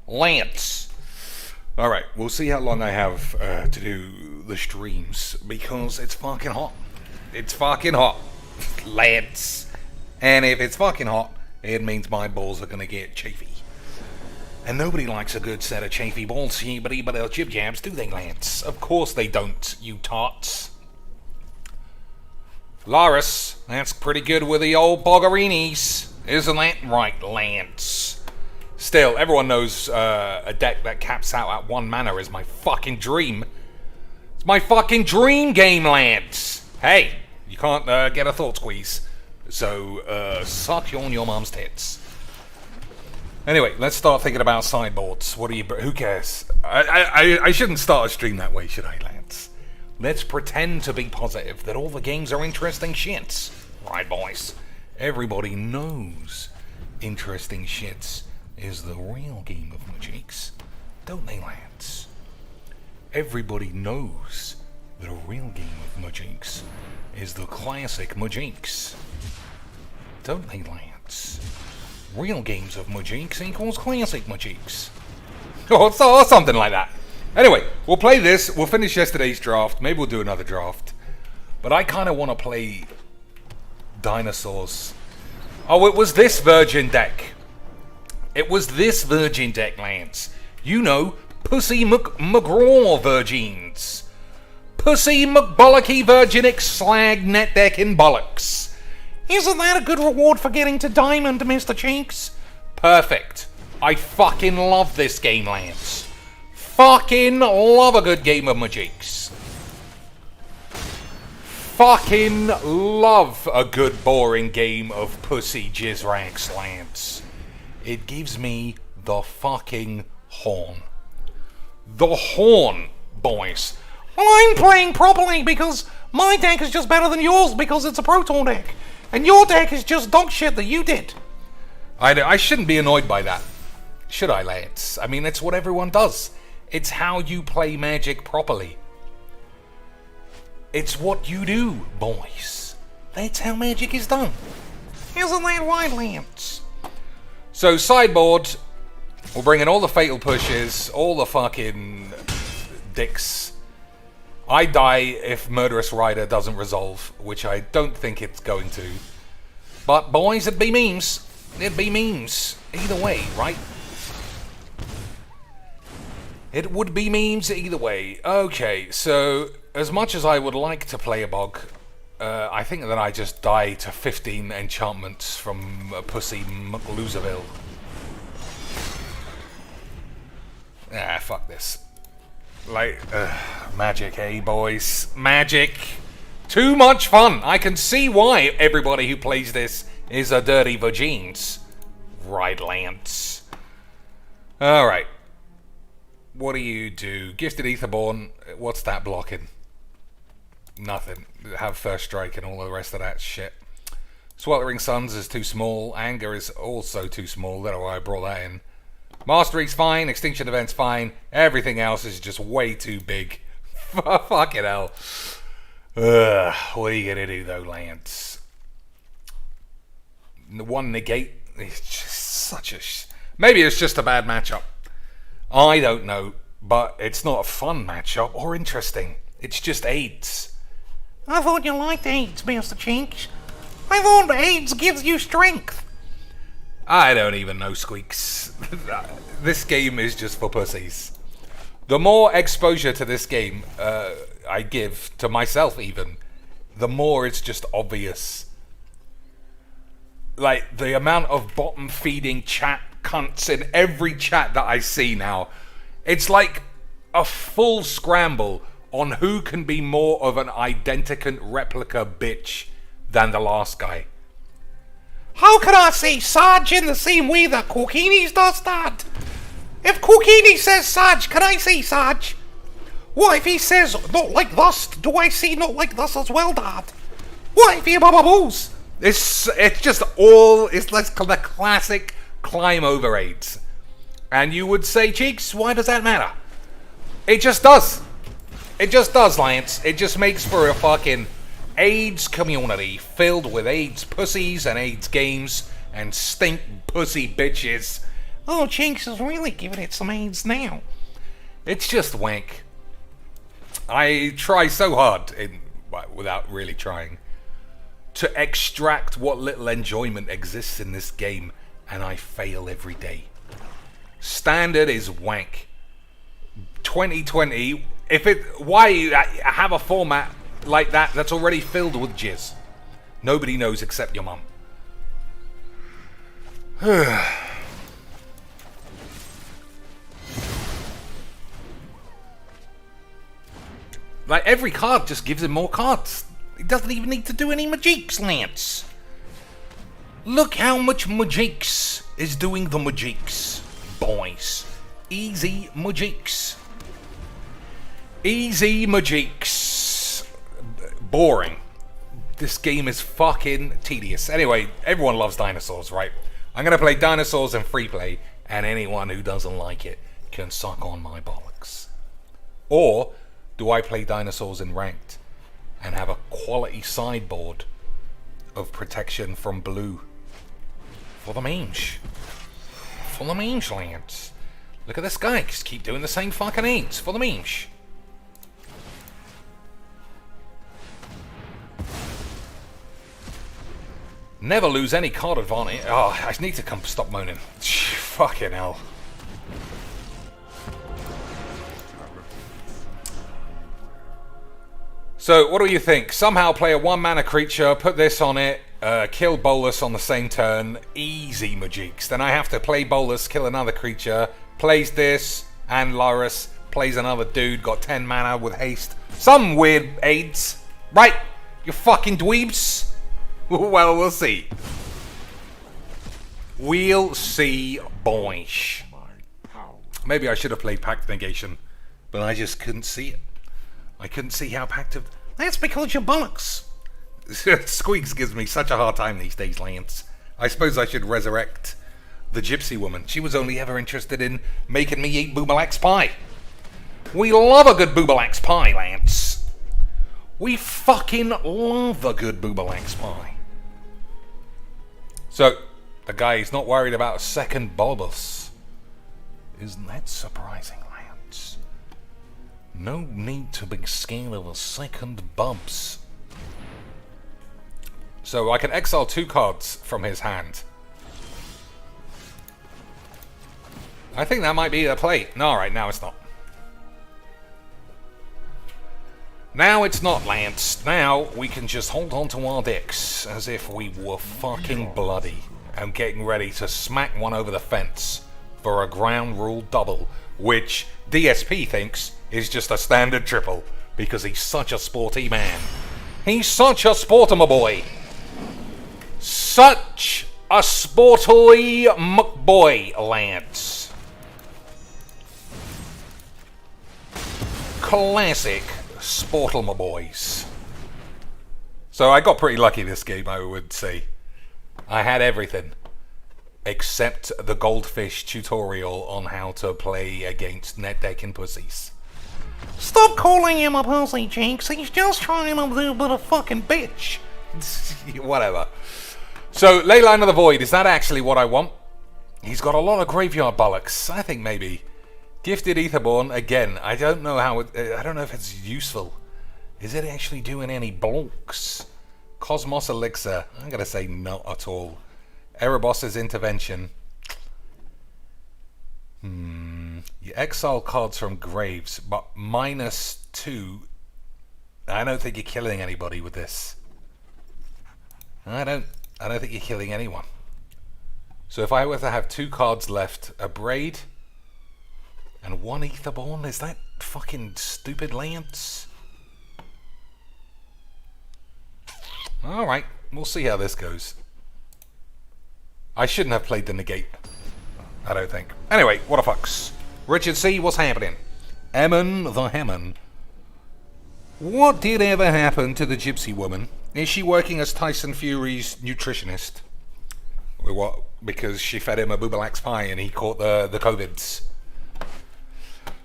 Lance. Alright, we'll see how long I have to do the streams, because it's fucking hot. It's fucking hot. Lance. And if it's fucking hot, it means my balls are gonna get chafy. And nobody likes a good set of chafy balls, but jib jabs, do they, Lance? Of course they don't, you tarts. Laris, that's pretty good with the old boggerinis. Isn't that right, Lance? Still, everyone knows a deck that caps out at 1 mana is my fucking dream. It's my fucking dream game, Lance. Hey, you can't get a thought squeeze. So, suck you on your mom's tits. Anyway, let's start thinking about sideboards. What do you... Who cares? I shouldn't start a stream that way, should I, Lance? Let's pretend to be positive that all the games are interesting shits. Right, boys? Everybody knows interesting shits is the real game of Magics. Don't they, Lance? Everybody knows that a real game of Magics is the classic Magics. Don't they, Lance? Real games of Magics equals classic Magics. Or something like that. Anyway, we'll play this. We'll finish yesterday's draft. Maybe we'll do another draft. But I kind of want to play dinosaurs. Oh, it was this virgin deck. It was this virgin deck, Lance. You know, Pussy McGraw virgins. Pussy McBollocky virginic slag net decking bollocks. Isn't that a good reward for getting to Diamond, Mr. Cheeks? Perfect. I fucking love this game, Lance. Fucking love a good game of Magics. Fucking love a good boring game of Pussy Jizzrags, Lance. It gives me the fucking horn. The horn, boys. Well, I'm playing properly because my deck is just better than yours because it's a Proton deck. And your deck is just dog shit that you did. I shouldn't be annoyed by that. Should I, Lance? I mean, it's what everyone does. It's how you play Magic properly. It's what you do, boys. That's how Magic is done. Isn't that right, Lance? So, sideboard, we'll bring in all the fatal pushes, all the fucking dicks. I die if Murderous Rider doesn't resolve, which I don't think it's going to. But, boys, it'd be memes. It'd be memes. Either way, right? It would be memes either way. Okay, so as much as I would like to play a bog, I think that I just die to 15 enchantments from Pussy McLoserville. Ah, fuck this. Like, Magic, eh, boys? Magic. Too much fun. I can see why everybody who plays this is a dirty vagines. Right, Lance. Alright. What do you do? Gifted Etherborn, what's that blocking? Nothing. Have first strike and all the rest of that shit. Sweltering Suns is too small. Anger is also too small. That's why I brought that in. Mastery's fine. Extinction Event's fine. Everything else is just way too big. Fucking hell. What are you gonna do though, Lance? One negate. It's just such a... Maybe it's just a bad matchup. I don't know, but it's not a fun matchup or interesting. It's just AIDS. I thought you liked AIDS, Mr. Chinks. I thought AIDS gives you strength. I don't even know, Squeaks. This game is just for pussies. The more exposure to this game I give, to myself even, the more it's just obvious. Like, the amount of bottom-feeding chat cunts in every chat that I see now. It's like a full scramble on who can be more of an identicant replica bitch than the last guy. How can I say Sarge in the same way that Coquinis does that? If Coquini says Sarge, can I say Sarge? What if he says not like thus? Do I say not like thus as well, Dad? What if he bababoos? It's just all, it's like the classic climb over AIDS. And you would say, Cheeks, why does that matter? It just does. It just does, Lance. It just makes for a fucking AIDS community filled with AIDS pussies and AIDS games and stink pussy bitches Oh, Jinx is really giving it some aids now. It's just wank. I try so hard, without really trying, to extract what little enjoyment exists in this game, and I fail every day. Standard is wank. 2020, why have a format like that that's already filled with jizz? Nobody knows except your mum. Like, every card just gives him more cards. He doesn't even need to do any magiques, Lance. Look how much magiques is doing the magiques, boys. Easy magiques. Easy magiques. Boring. This game is fucking tedious. Anyway, everyone loves dinosaurs, right? I'm gonna play dinosaurs in free play, and anyone who doesn't like it can suck on my bollocks. Or do I play dinosaurs in ranked and have a quality sideboard of protection from blue for the mange? For the mange, Lance. Look at this guy, just keep doing the same fucking aids for the mange. Never lose any card advantage. Oh, I need to stop moaning. Fucking hell. So, what do you think? Somehow play a 1-mana creature, put this on it, kill Bolus on the same turn. Easy magiques. Then I have to play Bolus, kill another creature, plays this, and Lyrus plays another dude, got 10 mana with haste. Some weird aids. Right, you fucking dweebs. Well, we'll see. We'll see, boys. Maybe I should have played Pact Negation, but I just couldn't see it. I couldn't see how Pact of... That's because you're bollocks. Squeaks gives me such a hard time these days, Lance. I suppose I should resurrect the gypsy woman. She was only ever interested in making me eat boobalax pie. We love a good boobalax pie, Lance. We fucking love a good boobalax pie. So, the guy is not worried about a second bulbous. Isn't that surprising, Lance? No need to be scared of a second bumps. So I can exile 2 cards from his hand. I think that might be a play. No, alright, now it's not. Now it's not, Lance. Now we can just hold on to our dicks as if we were fucking bloody and getting ready to smack one over the fence for a ground rule double, which DSP thinks is just a standard triple because he's such a sporty man. He's such a sporty boy. Such a sporty McBoy, Lance. Classic Sportle boys. So I got pretty lucky this game, I would say. I had everything except the goldfish tutorial on how to play against net decking pussies. Stop calling him a pussy, Jinx. He's just trying to do but a fucking bitch. Whatever. So, Leyline of the Void, is that actually what I want? He's got a lot of graveyard bollocks. I think maybe. Gifted Etherborn, again, I don't know how I don't know if it's useful. Is it actually doing any blocks? Cosmos Elixir, I'm gonna say not at all. Erebos's Intervention. You exile cards from graves, but -2. I don't think you're killing anybody with this. I don't think you're killing anyone. So if I were to have 2 cards left, a Braid and 1 Etherborn, is that fucking stupid, Lance? Alright, we'll see how this goes. I shouldn't have played the negate. I don't think. Anyway, what a fucks. Richard C., what's happening? Emmon the Hammond. What did ever happen to the gypsy woman? Is she working as Tyson Fury's nutritionist? What? Because she fed him a boobalax pie and he caught the COVIDs.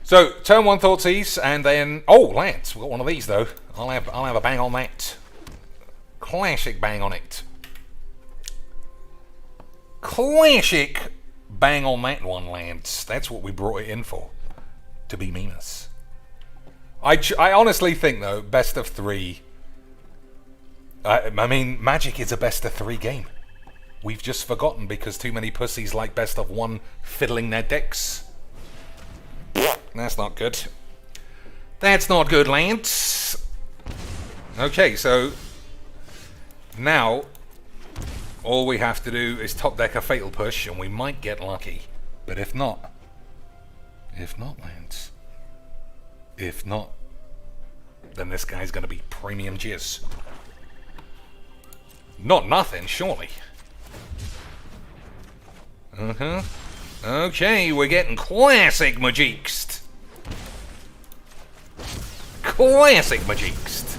So, turn 1 Thoughtseize, and then... Oh, Lance, we've got one of these, though. I'll have a bang on that. Classic bang on it. Classic bang on that one, Lance. That's what we brought it in for. To be meanest. I honestly think, though, best of 3... I mean, Magic is a best of 3 game. We've just forgotten because too many pussies like best of 1 fiddling their decks. That's not good. That's not good, Lance. Okay, so... now... all we have to do is top deck a Fatal Push, and we might get lucky. But if not... Lance... if not... then this guy's gonna be premium jizz. Not nothing, surely. Okay, we're getting classic Magixed. Classic Magixed.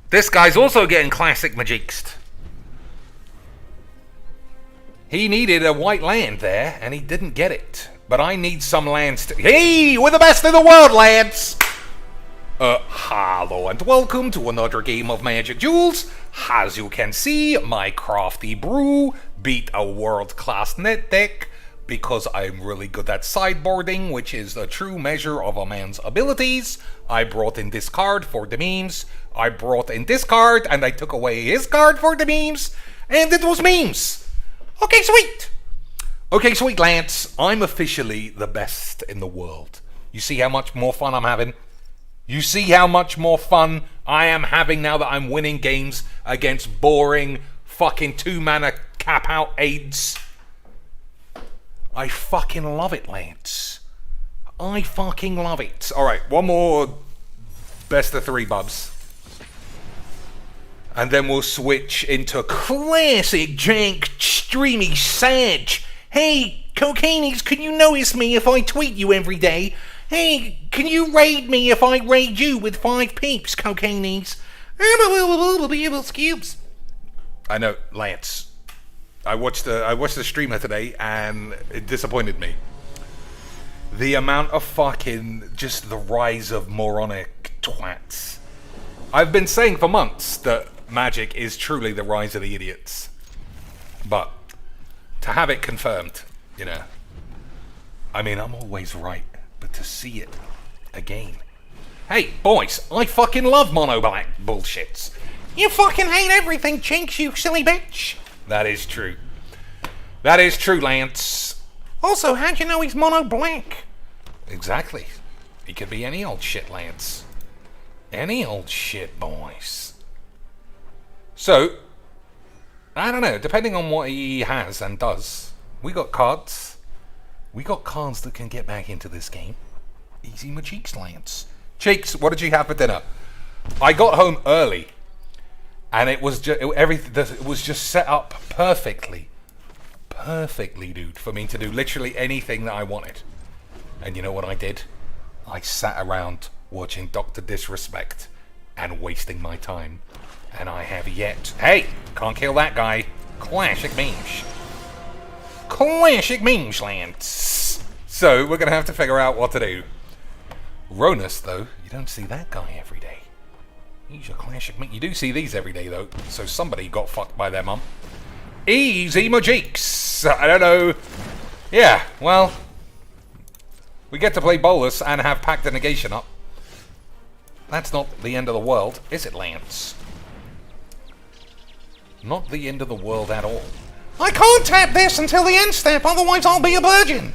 This guy's also getting classic Magixed. He needed a white land there, and he didn't get it. But I need some lands to... Hey, we're the best in the world, lads! Hello and welcome to another game of Magic Duels. As you can see, my crafty brew beat a world-class net deck because I'm really good at sideboarding, which is the true measure of a man's abilities. I brought in this card for the memes. I brought in this card and I took away his card for the memes. And it was memes. Okay, sweet. Okay, sweet, Lance. I'm officially the best in the world. You see how much more fun I'm having? You see how much more fun I am having now that I'm winning games against boring fucking 2-mana cap-out aids? I fucking love it, Lance. I fucking love it. Alright, one more best of 3, bubs. And then we'll switch into classic jank streamy sage. Hey, Cocainies, can you notice me if I tweet you every day? Hey, can you raid me if I raid you with 5 peeps, Cocainies? Cubes. I know, Lance. I watched the streamer today and it disappointed me. The amount of fucking just the rise of moronic twats. I've been saying for months that Magic is truly the rise of the idiots. But to have it confirmed, you know. I mean, I'm always right. But to see it again. Hey, boys, I fucking love mono black bullshits. You fucking hate everything, Chinks, you silly bitch. That is true. That is true, Lance. Also, how'd you know he's mono black? Exactly. He could be any old shit, Lance. Any old shit, boys. So, I don't know, depending on what he has and does, we got cards. We got cards that can get back into this game. Easy my cheeks, Lance. Cheeks, what did you have for dinner? I got home early, and it was just it was just set up perfectly, dude, for me to do literally anything that I wanted. And you know what I did? I sat around watching Dr. Disrespect and wasting my time, and I have yet. Hey, can't kill that guy. Classic memes. Classic memes, Lance. So, we're going to have to figure out what to do. Ronus, though, you don't see that guy every day. He's a classic meme. You do see these every day, though. So somebody got fucked by their mum. Easy Majix. I don't know. Yeah, well. We get to play Bolus and have Pact the Negation up. That's not the end of the world, is it, Lance? Not the end of the world at all. I can't tap this until the end step, otherwise I'll be a virgin.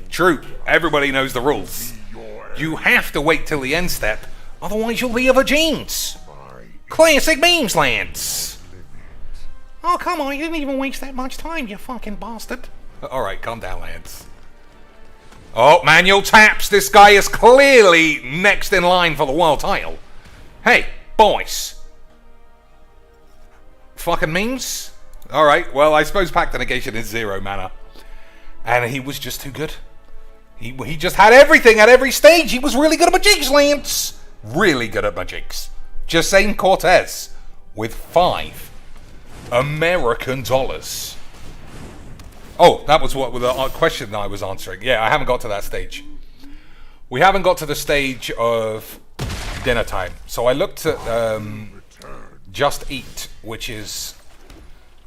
True, everybody knows the rules. You have to wait till the end step, otherwise you'll be a virgins. Classic memes, Lance. Oh, come on, you didn't even waste that much time, you fucking bastard. Alright, calm down, Lance. Oh, manual taps. This guy is clearly next in line for the world title. Hey, boys. Fucking memes? Alright, well, I suppose Pact the Negation is 0 mana. And he was just too good. He just had everything at every stage. He was really good at Magix, Lance. Really good at Magix. Jacene Cortez with 5 American dollars. Oh, that was what the question I was answering. Yeah, I haven't got to that stage. We haven't got to the stage of dinner time. So I looked at Just Eat, which is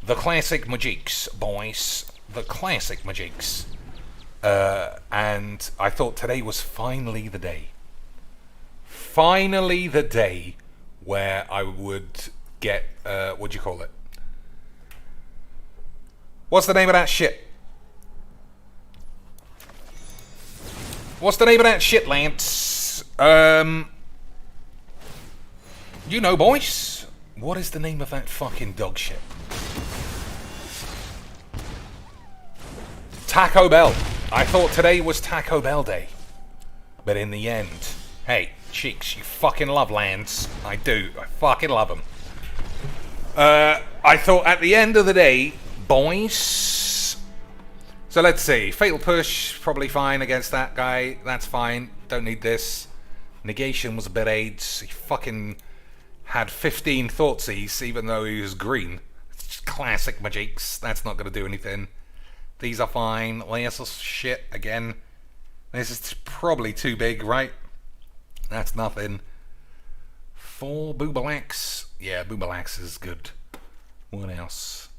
The classic Majiks, boys. The classic Majiks. And I thought today was finally the day. Finally the day where I would get, what do you call it? What's the name of that shit? What's the name of that shit, Lance? You know, boys. What is the name of that fucking dog shit? Taco Bell. I thought today was Taco Bell Day. But in the end, hey, Cheeks, you fucking love Lance. I do. I fucking love them. I thought at the end of the day, boys. So let's see. Fatal Push, probably fine against that guy. That's fine. Don't need this. Negation was a bit AIDS. He fucking had 15 Thoughtseize, even though he was green. It's just classic Majiks. That's not going to do anything. These are fine. This shit again. This is probably too big, right? That's nothing. 4 Boobalax. Yeah, Boobalax is good. What else?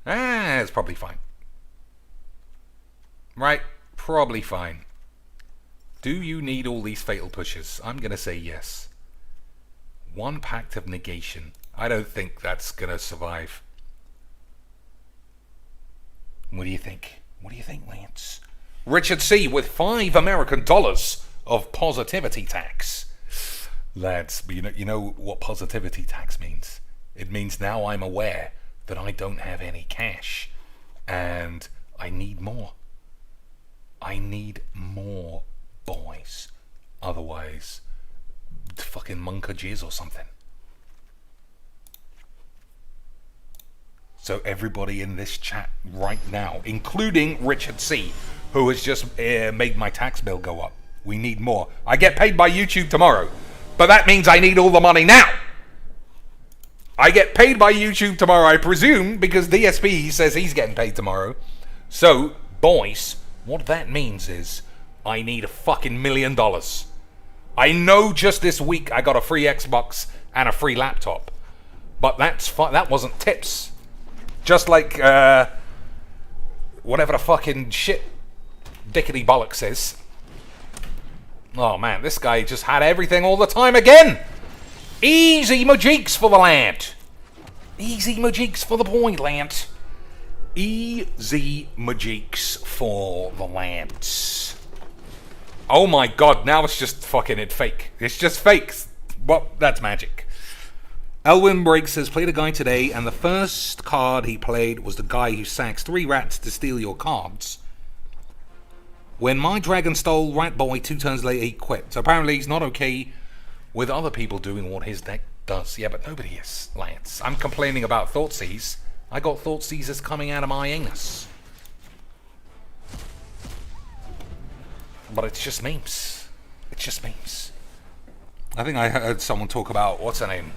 It's probably fine. Right? Probably fine. Do you need all these Fatal Pushes? I'm going to say yes. 1 Pact of Negation. I don't think that's going to survive. What do you think? What do you think, Lance? Richard C. with $5 American of positivity tax. Lads, you know what positivity tax means? It means now I'm aware that I don't have any cash. And I need more. I need more, boys. Otherwise, fucking monka jizz or something. So everybody in this chat right now, including Richard C., who has just made my tax bill go up. We need more. I get paid by YouTube tomorrow, but that means I need all the money now. I get paid by YouTube tomorrow, I presume, because DSP says he's getting paid tomorrow. So, boys, what that means is I need a fucking $1 million. I know just this week I got a free Xbox and a free laptop, but that wasn't tips. Just like, whatever the fucking shit dickety bollocks is. Oh man, this guy just had everything all the time again! Easy Majiks for the lad! Easy Majiks for the boy, lad. Easy Majiks for the lads. Oh my god, now it's just fucking fake. It's just fake. Well, that's magic. Elwin Break says, played a guy today, and the first card he played was the guy who sacks 3 rats to steal your cards. When my dragon stole Rat Boy, 2 turns later he quit. So apparently he's not okay with other people doing what his deck does. Yeah, but nobody is, Lance. I'm complaining about Thoughtseize. I got Thoughtseizes coming out of my anus. But it's just memes. It's just memes. I think I heard someone talk about, what's her name?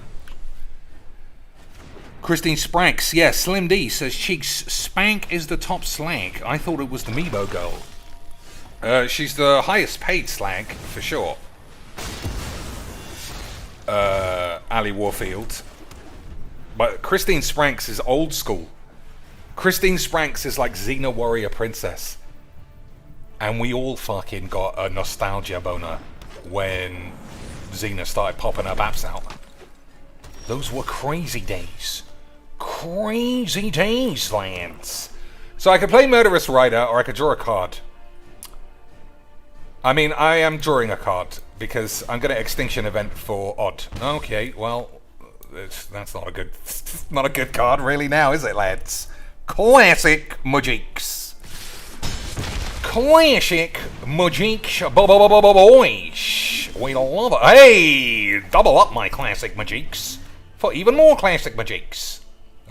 Christine Spranks, yeah, Slim D says, Cheeks, Spank is the top slag. I thought it was the Meebo girl. She's the highest paid slag, for sure. Ali Warfield. But Christine Spranks is old school. Christine Spranks is like Xena Warrior Princess. And we all fucking got a nostalgia boner when Xena started popping her baps out. Those were crazy days. Crazy days, Lance. So I could play Murderous Rider, or I could draw a card. I mean, I am drawing a card, because I'm going to Extinction Event for Odd. Okay, well, that's not a good card really now, is it, lads? Classic Majiks. Classic Majiks, boys. We love it. Hey, double up my Classic Majiks for even more Classic Majiks.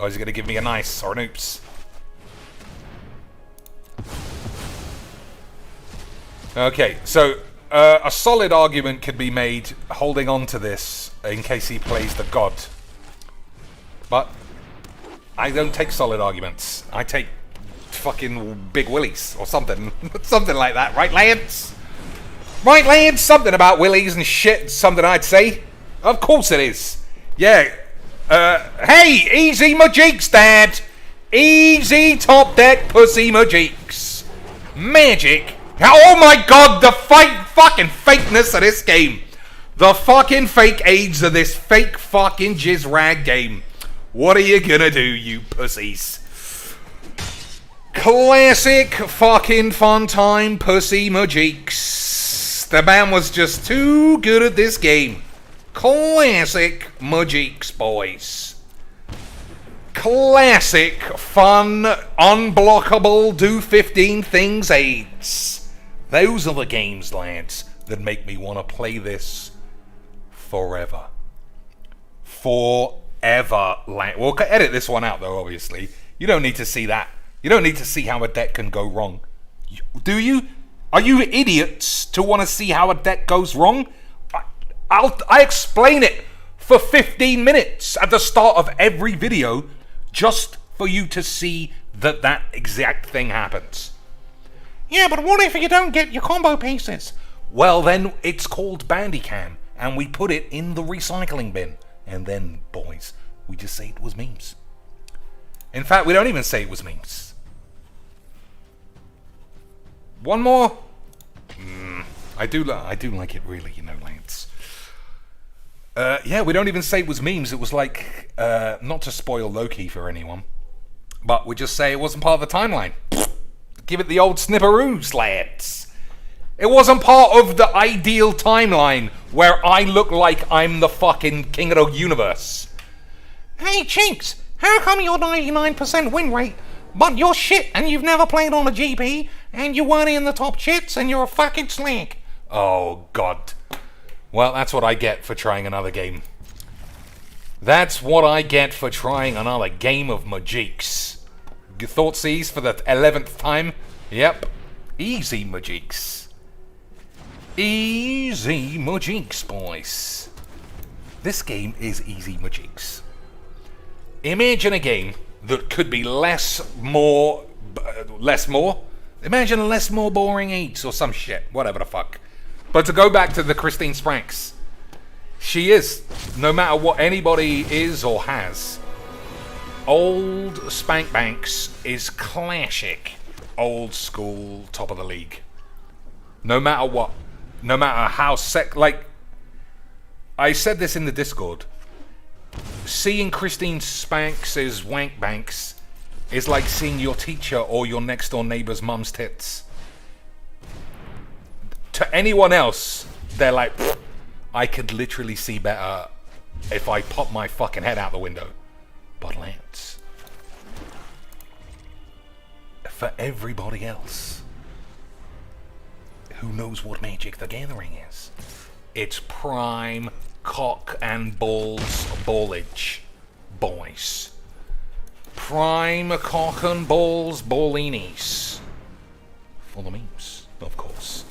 Oh, is he going to give me a nice or an oops? Okay, so a solid argument could be made holding on to this in case he plays the god. But I don't take solid arguments. I take fucking big willies or something. Something like that, right, Lance? Right, Lance? Something about willies and shit, something I'd say. Of course it is. Yeah, Hey, easy Majiks, Dad. Easy top deck pussy Majiks. Magic. Oh my god, the fucking fakeness of this game. The fucking fake AIDS of this fake fucking jizz rag game. What are you gonna do, you pussies? Classic fucking fun time pussy Majiks. The man was just too good at this game. Classic Majiks, boys. Classic fun, unblockable, do 15 things AIDS. Those are the games, lads, that make me want to play this forever. Forever. We'll edit this one out, though, obviously. You don't need to see that. You don't need to see how a deck can go wrong. Do you? Are you idiots to want to see how a deck goes wrong? I explain it for 15 minutes at the start of every video just for you to see that exact thing happens. Yeah, but what if you don't get your combo pieces? Well, then it's called Bandicam, and we put it in the recycling bin. And then, boys, we just say it was memes. In fact, we don't even say it was memes. One more? I do like it really, you know, lads. Yeah, we don't even say it was memes. It was like, not to spoil Loki for anyone, but we just say it wasn't part of the timeline. Give it the old snipperoos, lads. It wasn't part of the ideal timeline where I look like I'm the fucking king of the universe. Hey, Chinks, how come you're 99% win rate, but you're shit and you've never played on a GP and you weren't in the top chits and you're a fucking slag? Oh, God. Well, that's what I get for trying another game. That's what I get for trying another game of Majiks. Thoughtseize for the 11th time? Yep. Easy Majiks. Easy Majiks, boys. This game is easy Majiks. Imagine a game that could be less more. Imagine less more boring eats or some shit. Whatever the fuck. But to go back to the Christine Spranks, she is, no matter what anybody is or has, old Spank Banks is classic, old school, top of the league. No matter what, no matter how like, I said this in the Discord, seeing Christine Spanks' wank banks is like seeing your teacher or your next door neighbor's mum's tits. To anyone else, they're like, I could literally see better if I pop my fucking head out the window. But let's. For everybody else who knows what Magic the Gathering is, it's prime cock and balls ballage, boys. Prime cock and balls ballinis. For the memes, of course.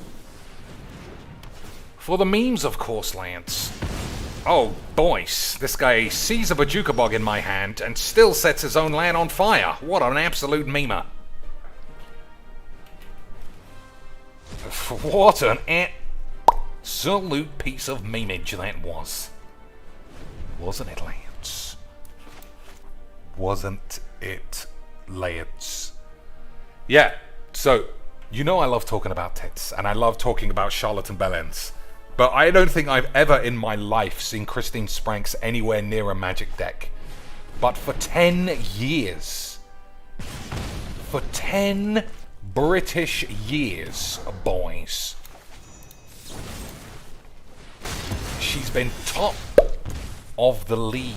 For the memes, of course, Lance. Oh, boys, this guy sees a Bajuka Bog in my hand and still sets his own land on fire. What an absolute memer. What an absolute piece of memeage that was. Wasn't it, Lance? Wasn't it, Lance? Yeah, so, you know I love talking about tits, and I love talking about Charlotte and Bellends. But I don't think I've ever in my life seen Christine Spranks anywhere near a Magic deck. But for 10 years, for 10 British years, boys, she's been top of the league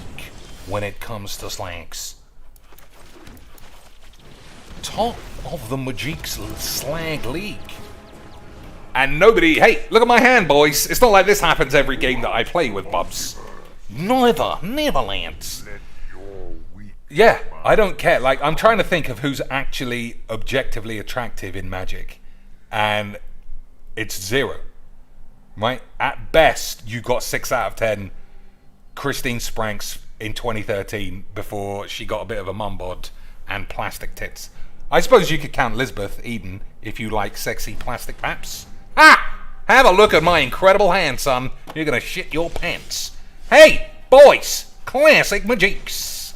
when it comes to slags. Top of the Majiks Slag League. And nobody, hey, look at my hand, boys. It's not like this happens every game that I play with Bubs. Never lands. Yeah, I don't care. Like, I'm trying to think of who's actually objectively attractive in Magic. And it's 0. Right? At best, you got 6 out of 10 Christine Spranks in 2013 before she got a bit of a mum bod and plastic tits. I suppose you could count Lisbeth Eden if you like sexy plastic paps. Ah! Have a look at my incredible hand, son. You're gonna shit your pants. Hey, boys! Classic Majiks.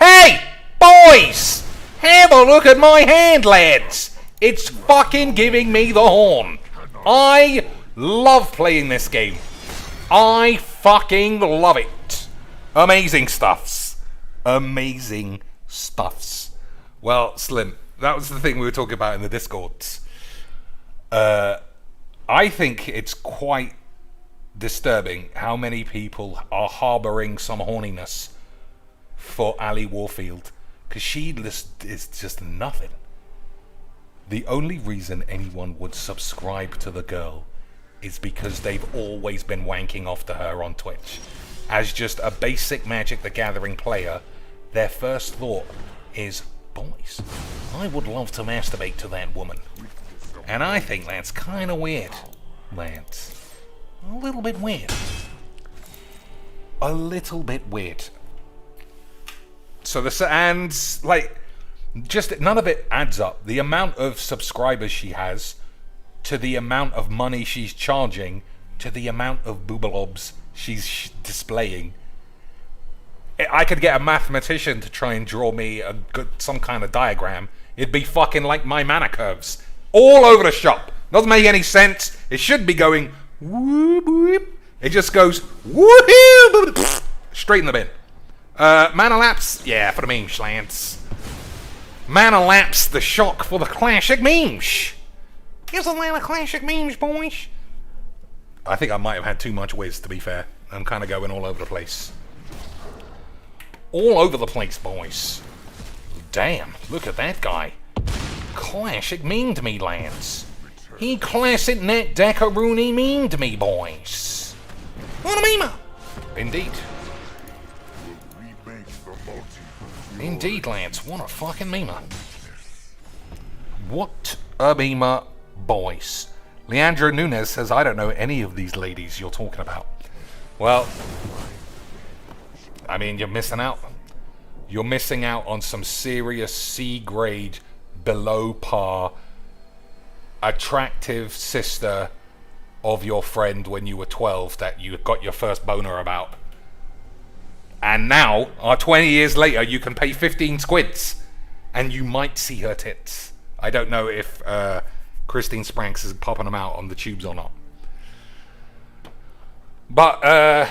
Hey, boys! Have a look at my hand, lads. It's fucking giving me the horn. I love playing this game. I fucking love it. Amazing stuffs. Amazing stuffs. Well, Slim, that was the thing we were talking about in the Discords. I think it's quite disturbing how many people are harboring some horniness for Ali Warfield, because she is just nothing. The only reason anyone would subscribe to the girl is because they've always been wanking off to her on Twitch. As just a basic Magic the Gathering player, their first thought is, boys, I would love to masturbate to that woman. And I think that's kind of weird, Lance. A little bit weird. A little bit weird. So just none of it adds up. The amount of subscribers she has, to the amount of money she's charging, to the amount of boobalobs she's displaying. I could get a mathematician to try and draw me some kind of diagram. It'd be fucking like my mana curves. All over the shop. Doesn't make any sense. It should be going whoop, whoop. It just goes whoop, straight in the bin. Mana lapse? Yeah, for the meme slants. Mana lapse, the shock for the classic memes. Isn't that a classic memes, boys? I think I might have had too much whiz, to be fair. I'm kind of going all over the place. All over the place, boys. Damn, look at that guy. Classic memed me, lads. He classic net Deckaroony memed me, boys. What a memer! Indeed. Indeed, lads. What a fucking memer. What a memer, boys. Leandro Nunes says, I don't know any of these ladies you're talking about. Well, I mean, you're missing out. You're missing out on some serious C-grade, below par, attractive sister of your friend when you were 12 that you got your first boner about. And now, 20 years later, you can pay 15 squids and you might see her tits. I don't know if Christine Spranks is popping them out on the tubes or not. But,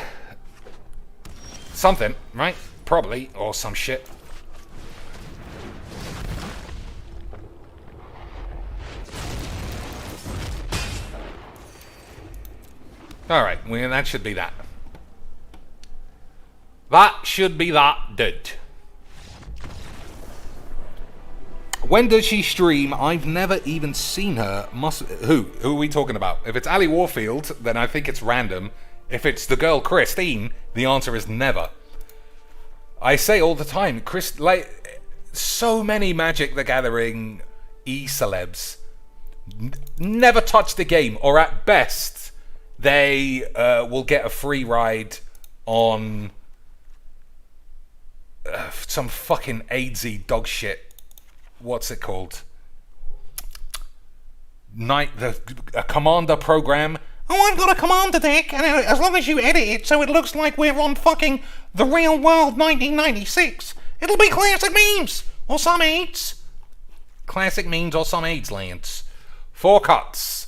something, right? Probably, or some shit. Alright, well, that should be that. That should be that, dude. When does she stream? I've never even seen her. Who are we talking about? If it's Ali Warfield, then I think it's random. If it's the girl Christine, the answer is never. I say all the time, so many Magic the Gathering e-celebs never touch the game, or at best, they will get a free ride on some fucking AIDSy dog shit. What's it called? A commander program. Oh, I've got a commander deck, and as long as you edit it so it looks like we're on fucking the real world 1996, it'll be classic memes or some AIDS. Classic memes or some AIDS, Lance. 4 cuts.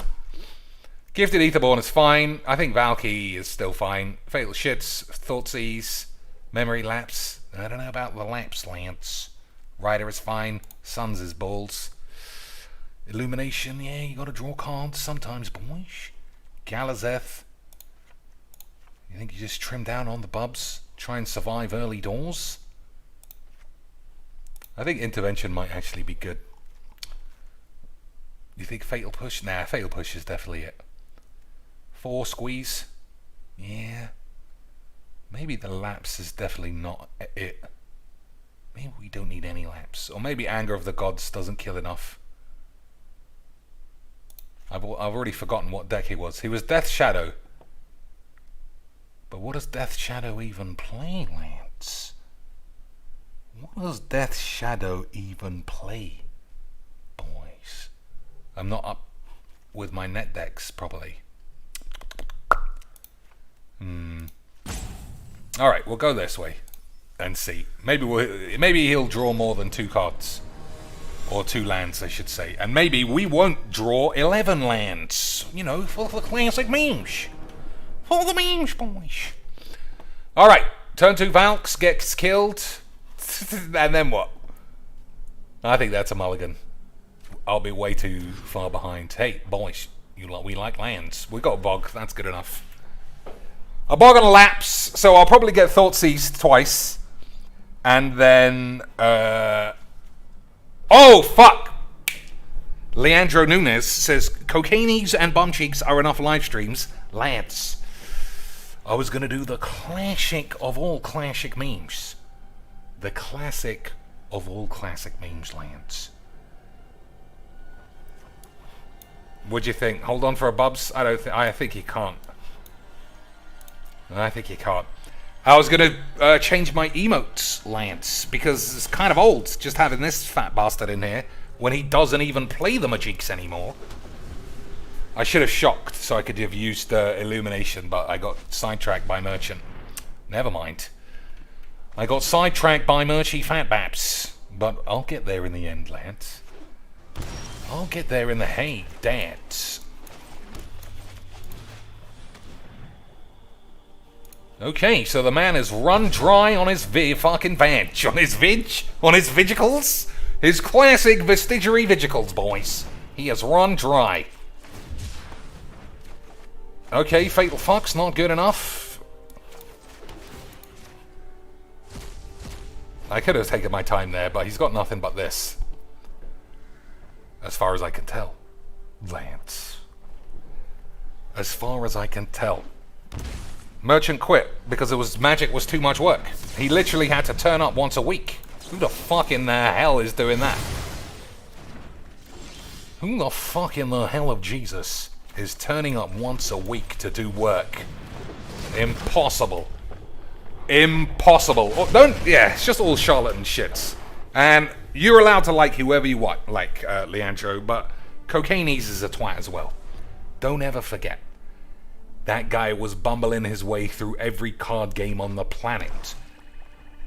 Gifted Etherborn is fine. I think Valky is still fine. Fatal Shits, Thoughtseize, Memory Lapse. I don't know about the lapse, Lance. Rider is fine. Suns is balls. Illumination, yeah, you gotta draw cards sometimes, boys. Galazeth. You think you just trim down on the bubs? Try and survive early doors? I think Intervention might actually be good. You think Fatal Push? Nah, Fatal Push is definitely it. 4 squeeze? Yeah. Maybe the lapse is definitely not it. Maybe we don't need any lapse. Or maybe Anger of the Gods doesn't kill enough. I've already forgotten what deck he was. He was Death Shadow. But what does Death Shadow even play, Lance? What does Death Shadow even play, boys? I'm not up with my net decks properly. Alright, we'll go this way and see. Maybe he'll draw more than 2 cards. Or 2 lands, I should say. And maybe we won't draw 11 lands. You know, for the classic memes. For the memes, boys. Alright, turn 2 Valks, gets killed. And then what? I think that's a mulligan. I'll be way too far behind. Hey, boys, we like lands. We got a bog, that's good enough. A bog on a lapse, so I'll probably get Thoughtseize twice. And then, oh, fuck! Leandro Nunes says, Cocainies and bum cheeks are enough live streams. Lads, I was going to do the classic of all classic memes. The classic of all classic memes, lads. What'd you think? Hold on for a bubs? I think you can't. I think you can't. I was going to change my emotes, Lance, because it's kind of old just having this fat bastard in here when he doesn't even play the Magiques anymore. I should have shocked so I could have used Illumination, but I got sidetracked by Merchant. Never mind. I got sidetracked by Merchy Fatbaps, but I'll get there in the end, Lance. I'll get there in the hay, dads. Okay, so the man has run dry on his fucking veg. On his vigicles? His classic vestigiary vigicles, boys. He has run dry. Okay, Fatal Fuck's not good enough. I could have taken my time there, but he's got nothing but this. As far as I can tell. Lance. As far as I can tell. Merchant quit because magic was too much work. He literally had to turn up once a week. Who the fuck in the hell is doing that? Who the fuck in the hell of Jesus is turning up once a week to do work? Impossible. Impossible. Oh, it's just all charlatan shits. And you're allowed to like whoever you want, like Leandro, but Cocainies is a twat as well. Don't ever forget. That guy was bumbling his way through every card game on the planet.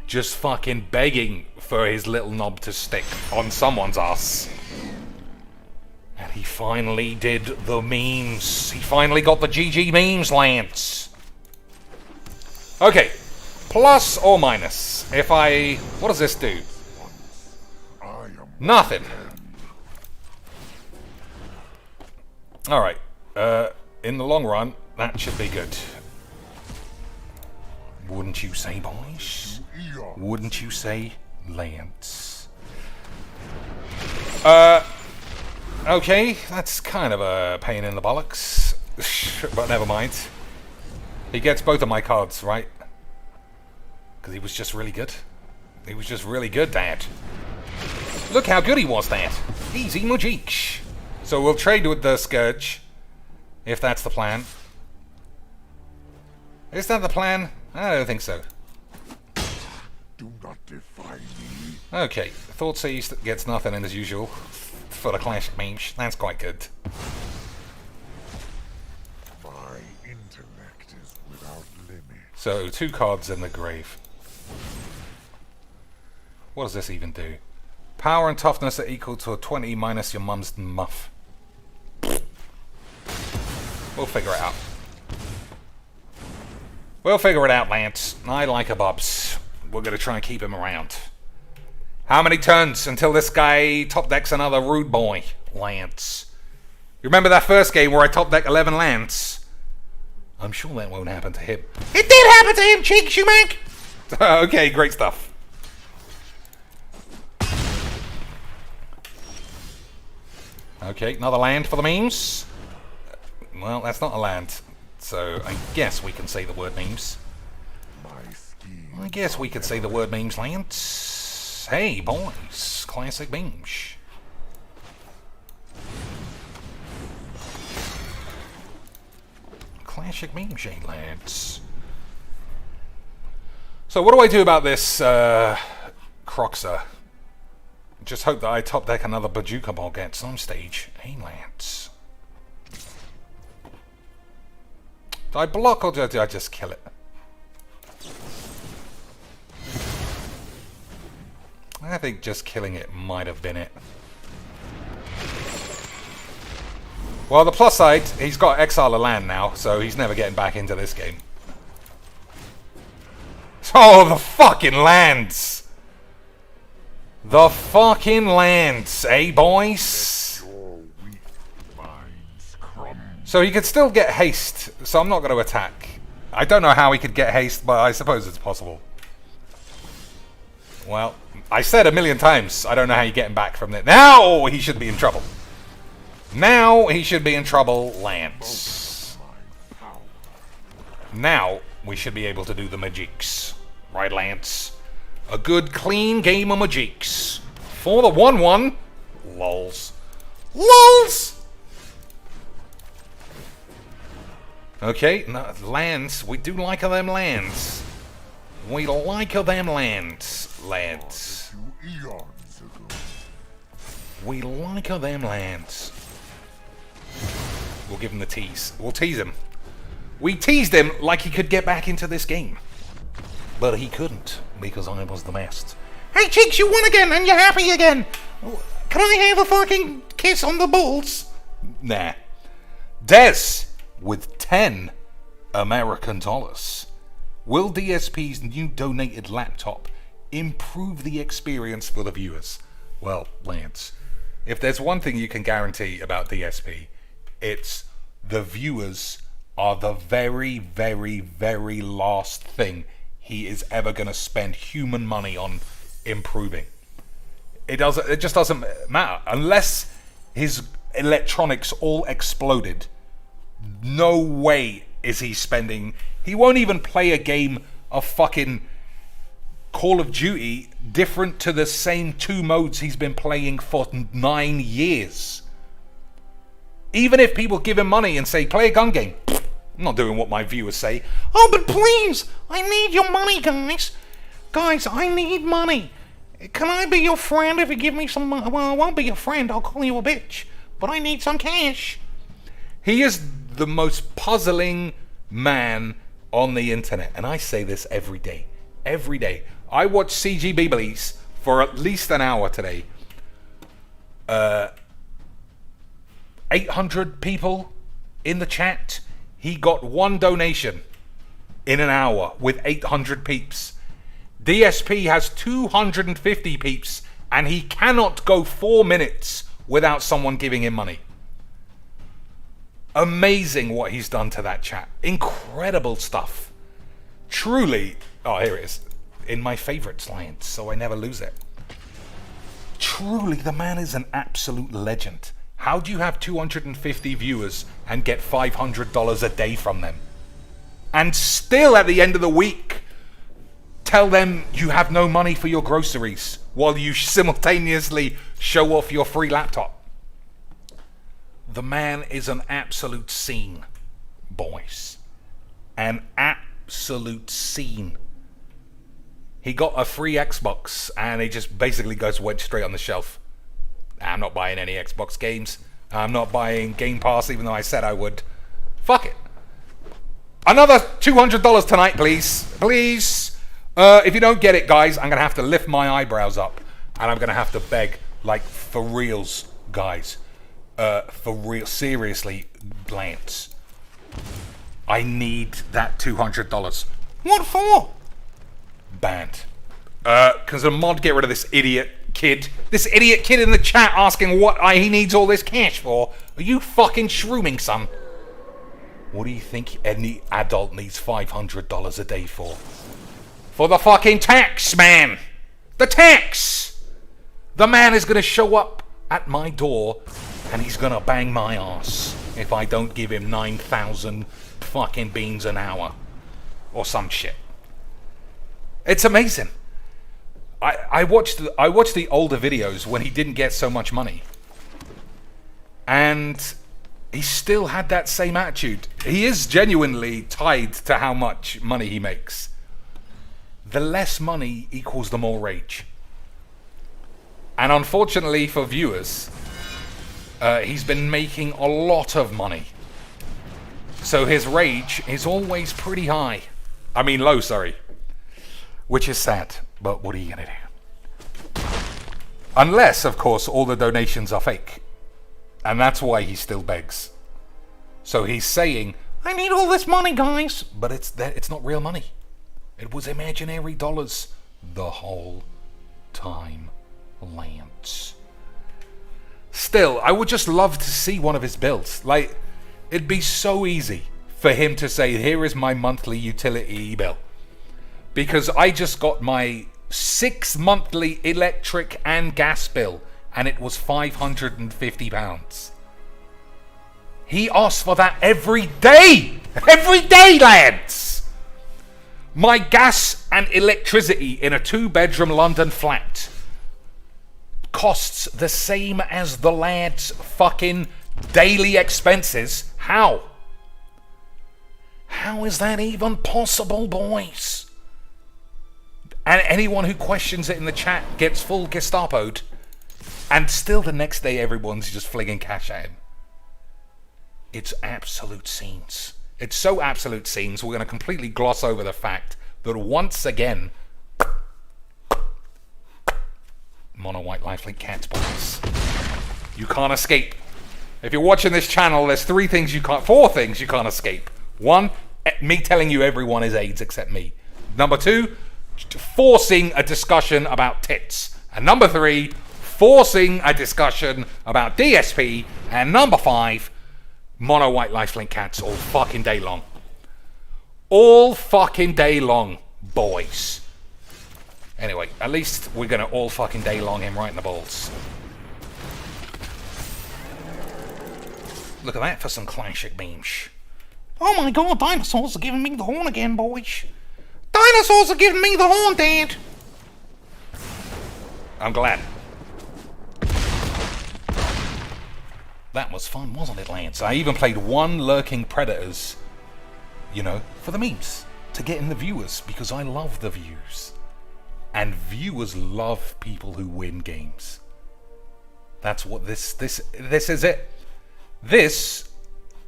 Just fucking begging for his little knob to stick on someone's ass. And he finally did the memes. He finally got the GG memes, Lance. Okay. Plus or minus. What does this do? Nothing. Alright. In the long run, that should be good. Wouldn't you say, boys? Wouldn't you say, Lance? Okay, that's kind of a pain in the bollocks. But never mind. He gets both of my cards, right? Because he was just really good. He was just really good, Dad. Look how good he was, Dad. Easy Magiques. So we'll trade with the Scourge. If that's the plan. Is that the plan? I don't think so. Do not defy me. Okay, Thoughtseize gets nothing as usual for the classic memes. That's quite good. My intellect is without limit. So 2 cards in the grave. What does this even do? Power and toughness are equal to a 20 minus your mum's muff. We'll figure it out. We'll figure it out, Lance. I like a bubs. We're going to try and keep him around. How many turns until this guy top decks another rude boy? Lance. You remember that first game where I top deck 11 lands? I'm sure that won't happen to him. It did happen to him, Cheek Shoemank! Okay, great stuff. Okay, another land for the memes. Well, that's not a land, so I guess we can say the word memes. I guess we could say the word memes, Lance. Hey, boys, classic memes. Classic meme shade, lads. So what do I do about this Croxer? Just hope that I top deck another Bazooka Bog at some stage. Hey, lads. Do I block or do I just kill it? I think just killing it might have been it. Well, the plus side, he's got Exile a land now, so he's never getting back into this game. Oh, the fucking lands! The fucking lands, eh, boys? Your weak minds crumble. So he could still get haste, so I'm not going to attack. I don't know how he could get haste, but I suppose it's possible. Well, I said a million times, I don't know how you get him back from it. Now he should be in trouble. Now he should be in trouble, Lance. Now we should be able to do the magics. Right, Lance? A good, clean game of magics. For the 1-1. Lols. LOLs! Okay, no, lands. We do like them lands. We like them lands, lads. 2 eons ago. We like them lands. We'll give him the tease. We'll tease him. We teased him like he could get back into this game. But he couldn't, because I was the best. Hey, Cheeks, you won again, and you're happy again. Can I have a fucking kiss on the balls? Nah. Des, with 10 American dollars. Will DSP's new donated laptop improve the experience for the viewers? Well, Lance, if there's one thing you can guarantee about DSP, it's the viewers are the very, very, very last thing he is ever going to spend human money on improving. It just doesn't matter. Unless his electronics all exploded, no way is he spending... He won't even play a game of fucking Call of Duty different to the same 2 modes he's been playing for 9 years. Even if people give him money and say, play a gun game. I'm not doing what my viewers say. Oh, but please, I need your money, guys. Guys, I need money. Can I be your friend if you give me some money? Well, I won't be your friend. I'll call you a bitch. But I need some cash. He is the most puzzling man on the internet. And I say this every day. Every day. I watch CG Beeblies for at least an hour today. 800 people in the chat. He got 1 donation in an hour with 800 peeps. DSP has 250 peeps, and he cannot go 4 minutes without someone giving him money. Amazing what he's done to that chat. Incredible stuff. Truly, oh, here it is. In my favorites line, so I never lose it. Truly, the man is an absolute legend. How do you have 250 viewers and get $500 a day from them? And still at the end of the week, tell them you have no money for your groceries while you simultaneously show off your free laptop. The man is an absolute scene, boys. An absolute scene. He got a free Xbox and he just basically went straight on the shelf. I'm not buying any Xbox games. I'm not buying Game Pass, even though I said I would. Fuck it. Another $200 tonight, please. Please. If you don't get it, guys, I'm going to have to lift my eyebrows up. And I'm going to have to beg, like, for reals, guys. For real. Seriously, Lance. I need that $200. What for? Banned. Because the mod get rid of this idiot kid. This idiot kid in the chat asking what he needs all this cash for. Are you fucking shrooming, son? What do you think any adult needs $500 a day for? For the fucking tax, man! The tax! The man is gonna show up at my door and he's gonna bang my ass if I don't give him 9,000 fucking beans an hour. Or some shit. It's amazing. I watched the older videos when he didn't get so much money. And he still had that same attitude. He is genuinely tied to how much money he makes. The less money equals the more rage. And unfortunately for viewers, he's been making a lot of money. So his rage is always pretty high. I mean low, sorry. Which is sad, but what are you gonna do? Unless, of course, all the donations are fake. And that's why he still begs. So he's saying, I need all this money, guys. But it's not real money. It was imaginary dollars the whole time, Lance. Still, I would just love to see one of his builds. Like, it'd be so easy for him to say, here is my monthly utility bill. Because I just got my 6 monthly electric and gas bill, and it was £550. He asks for that every day! Every day, lads! My gas and electricity in a 2-bedroom London flat costs the same as the lad's fucking daily expenses. How? How is that even possible, boys? And anyone who questions it in the chat gets full Gestapo'd. And still the next day everyone's just flinging cash at him. It's absolute scenes. It's so absolute scenes, we're going to completely gloss over the fact that once again, Mono White Lifelink Cats, boys. You can't escape. If you're watching this channel, there's 4 things you can't escape. 1, me telling you everyone is AIDS except me. Number 2, forcing a discussion about tits. And number 3, forcing a discussion about DSP. And number 5, Mono White Lifelink Cats all fucking day long. All fucking day long, boys. Anyway, at least we're gonna all fucking day long him right in the balls. Look at that for some classic memes. Oh my god, dinosaurs are giving me the horn again, boys. Dinosaurs are giving me the horn, Dad. I'm glad. That was fun, wasn't it, Lance? I even played 1 Lurking Predators, you know, for the memes. To get in the viewers, because I love the views. And viewers love people who win games. That's what this is it. This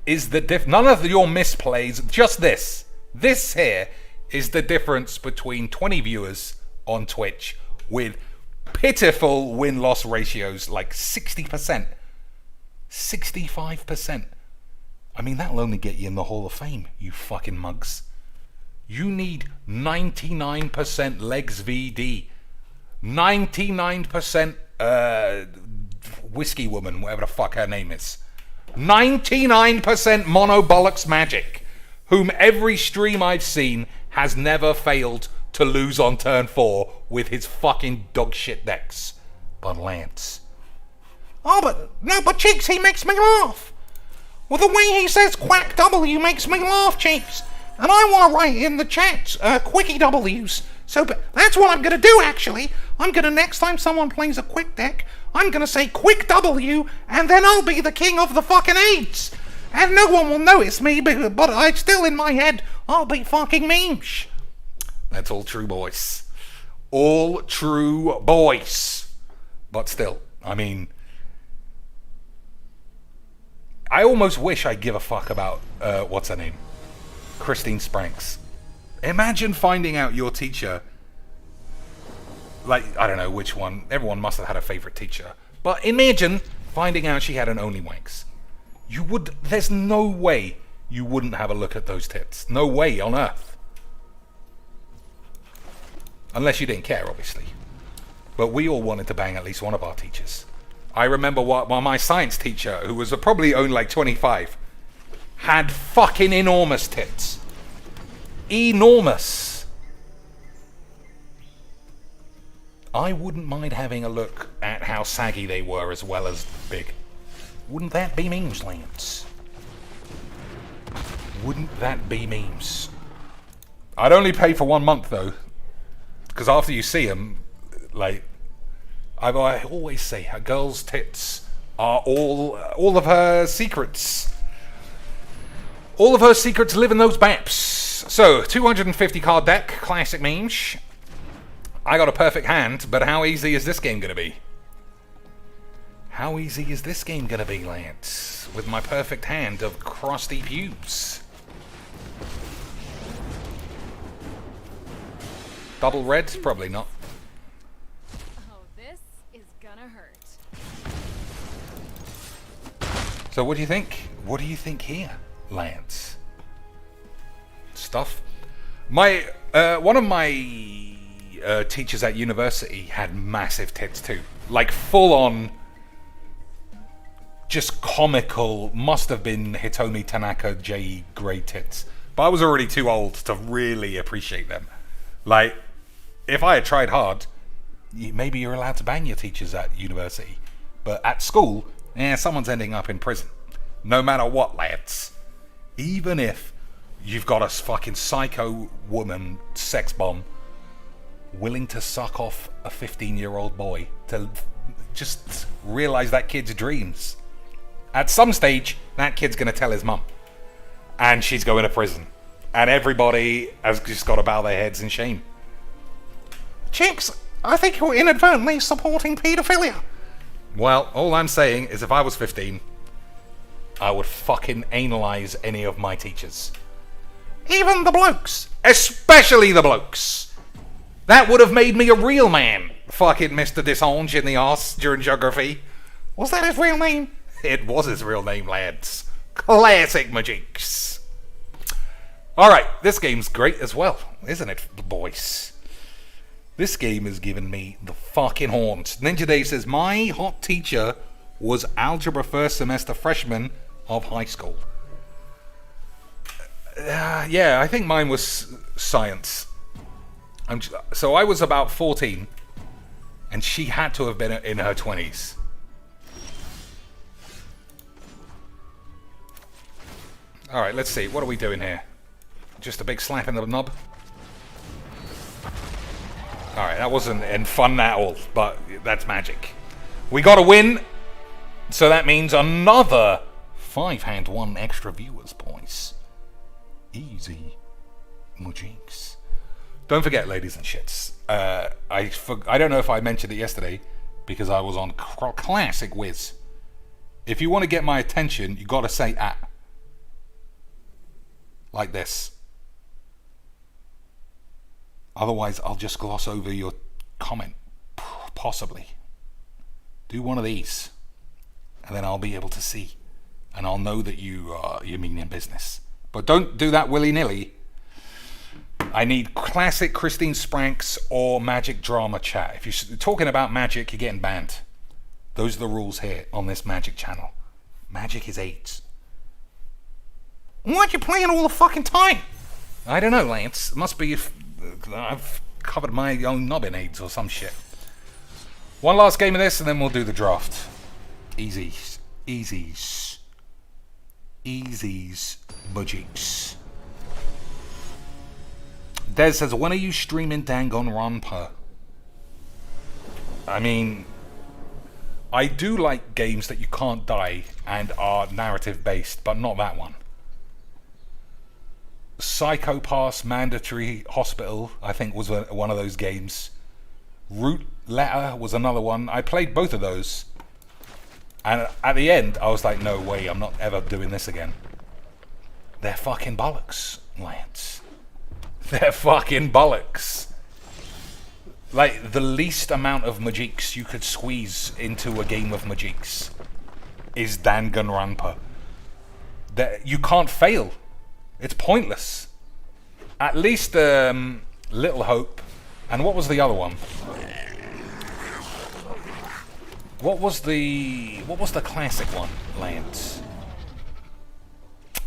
is the none of your misplays, just this. This here is the difference between 20 viewers on Twitch with pitiful win-loss ratios like 60%. 65%. I mean, that'll only get you in the Hall of Fame, you fucking mugs. You need 99% legs VD. 99% whiskey woman, whatever the fuck her name is. 99% mono bollocks magic, whom every stream I've seen has never failed to lose on turn 4 with his fucking dog shit decks. But Lance. Oh, but Cheeks, he makes me laugh. Well, the way he says quack W makes me laugh, Cheeks. And I want to write in the chat, quickie W's. So that's what I'm going to do, actually. I'm going to, next time someone plays a quick deck, I'm going to say quick W, and then I'll be the king of the fucking AIDS. And no one will notice me, but I still, in my head, I'll be fucking memes. That's all true, boys. All true, boys. But still, I mean, I almost wish I'd give a fuck about, what's her name? Christine Spranks. Imagine finding out your teacher, like, I don't know which one, everyone must have had a favorite teacher, but imagine finding out she had an OnlyWhanks. There's no way you wouldn't have a look at those tits. No way on earth. Unless you didn't care, obviously. But we all wanted to bang at least one of our teachers. I remember my science teacher, who was probably only like 25, had fucking enormous tits. Enormous. I wouldn't mind having a look at how saggy they were as well as big. Wouldn't that be memes, Lance? Wouldn't that be memes? I'd only pay for 1 month though, because after you see them, like, I always say, a girl's tits are all of her secrets. All of her secrets live in those baps. So, 250 card deck, classic memes. I got a perfect hand, but how easy is this game going to be? How easy is this game going to be, Lance? With my perfect hand of crusty pubes. Double red? Probably not. Oh, this is gonna So what do you think? What do you think here, Lance? Stuff. My one of my teachers at university had massive tits too, like full on, just comical. Must have been Hitomi Tanaka J grade tits, but I was already too old to really appreciate them. Like, if I had tried hard, maybe you're allowed to bang your teachers at university, but at school, someone's ending up in prison. No matter what, lads. Even if you've got a fucking psycho woman sex bomb willing to suck off a 15-year-old boy to just realize that kid's dreams. At some stage, that kid's going to tell his mum. And she's going to prison. And everybody has just got to bow their heads in shame. Chicks, I think you're inadvertently supporting paedophilia. Well, all I'm saying is if I was 15, I would fucking analyze any of my teachers. Even the blokes. Especially the blokes. That would have made me a real man. Fucking Mr. Disange in the arse during geography. Was that his real name? It was his real name, lads. Classic Majinx. Alright, this game's great as well, isn't it, boys? This game has given me the fucking horns. Ninja Dave says, my hot teacher was algebra first semester freshman of high school. Yeah, I think mine was science. So I was about 14, and she had to have been in her 20s. Alright, let's see. What are we doing here? Just a big slap in the knob? Alright, that wasn't in fun at all, but that's magic. We got a win, so that means another 5-hand 1 extra viewers points. Easy. Mujinks. Don't forget, ladies and shits, I don't know if I mentioned it yesterday, because I was on Classic Wiz. If you want to get my attention, you got to say at. Like this. Otherwise, I'll just gloss over your comment. Possibly. Do one of these. And then I'll be able to see. And I'll know that you mean in business. But don't do that willy-nilly. I need classic Christine Spranks or magic drama chat. If you're talking about magic, you're getting banned. Those are the rules here on this magic channel. Magic is AIDS. Why'd you playing all the fucking time? I don't know, Lance. It must be I've covered my own knob in AIDS or some shit. One last game of this and then we'll do the draft. Easies. Easies. Easies. Budgies. Des says, when are you streaming Danganronpa? I mean, I do like games that you can't die and are narrative based, but not that one. Psycho Pass Mandatory Hospital, I think, was one of those games. Root Letter was another one. I played both of those. And at the end, I was like, no way, I'm not ever doing this again. They're fucking bollocks, Lance. They're fucking bollocks. Like, the least amount of Majinx you could squeeze into a game of Majinx is Danganronpa. You can't fail. It's pointless. At least Little Hope. And what was the other one? What was the classic one, Lance?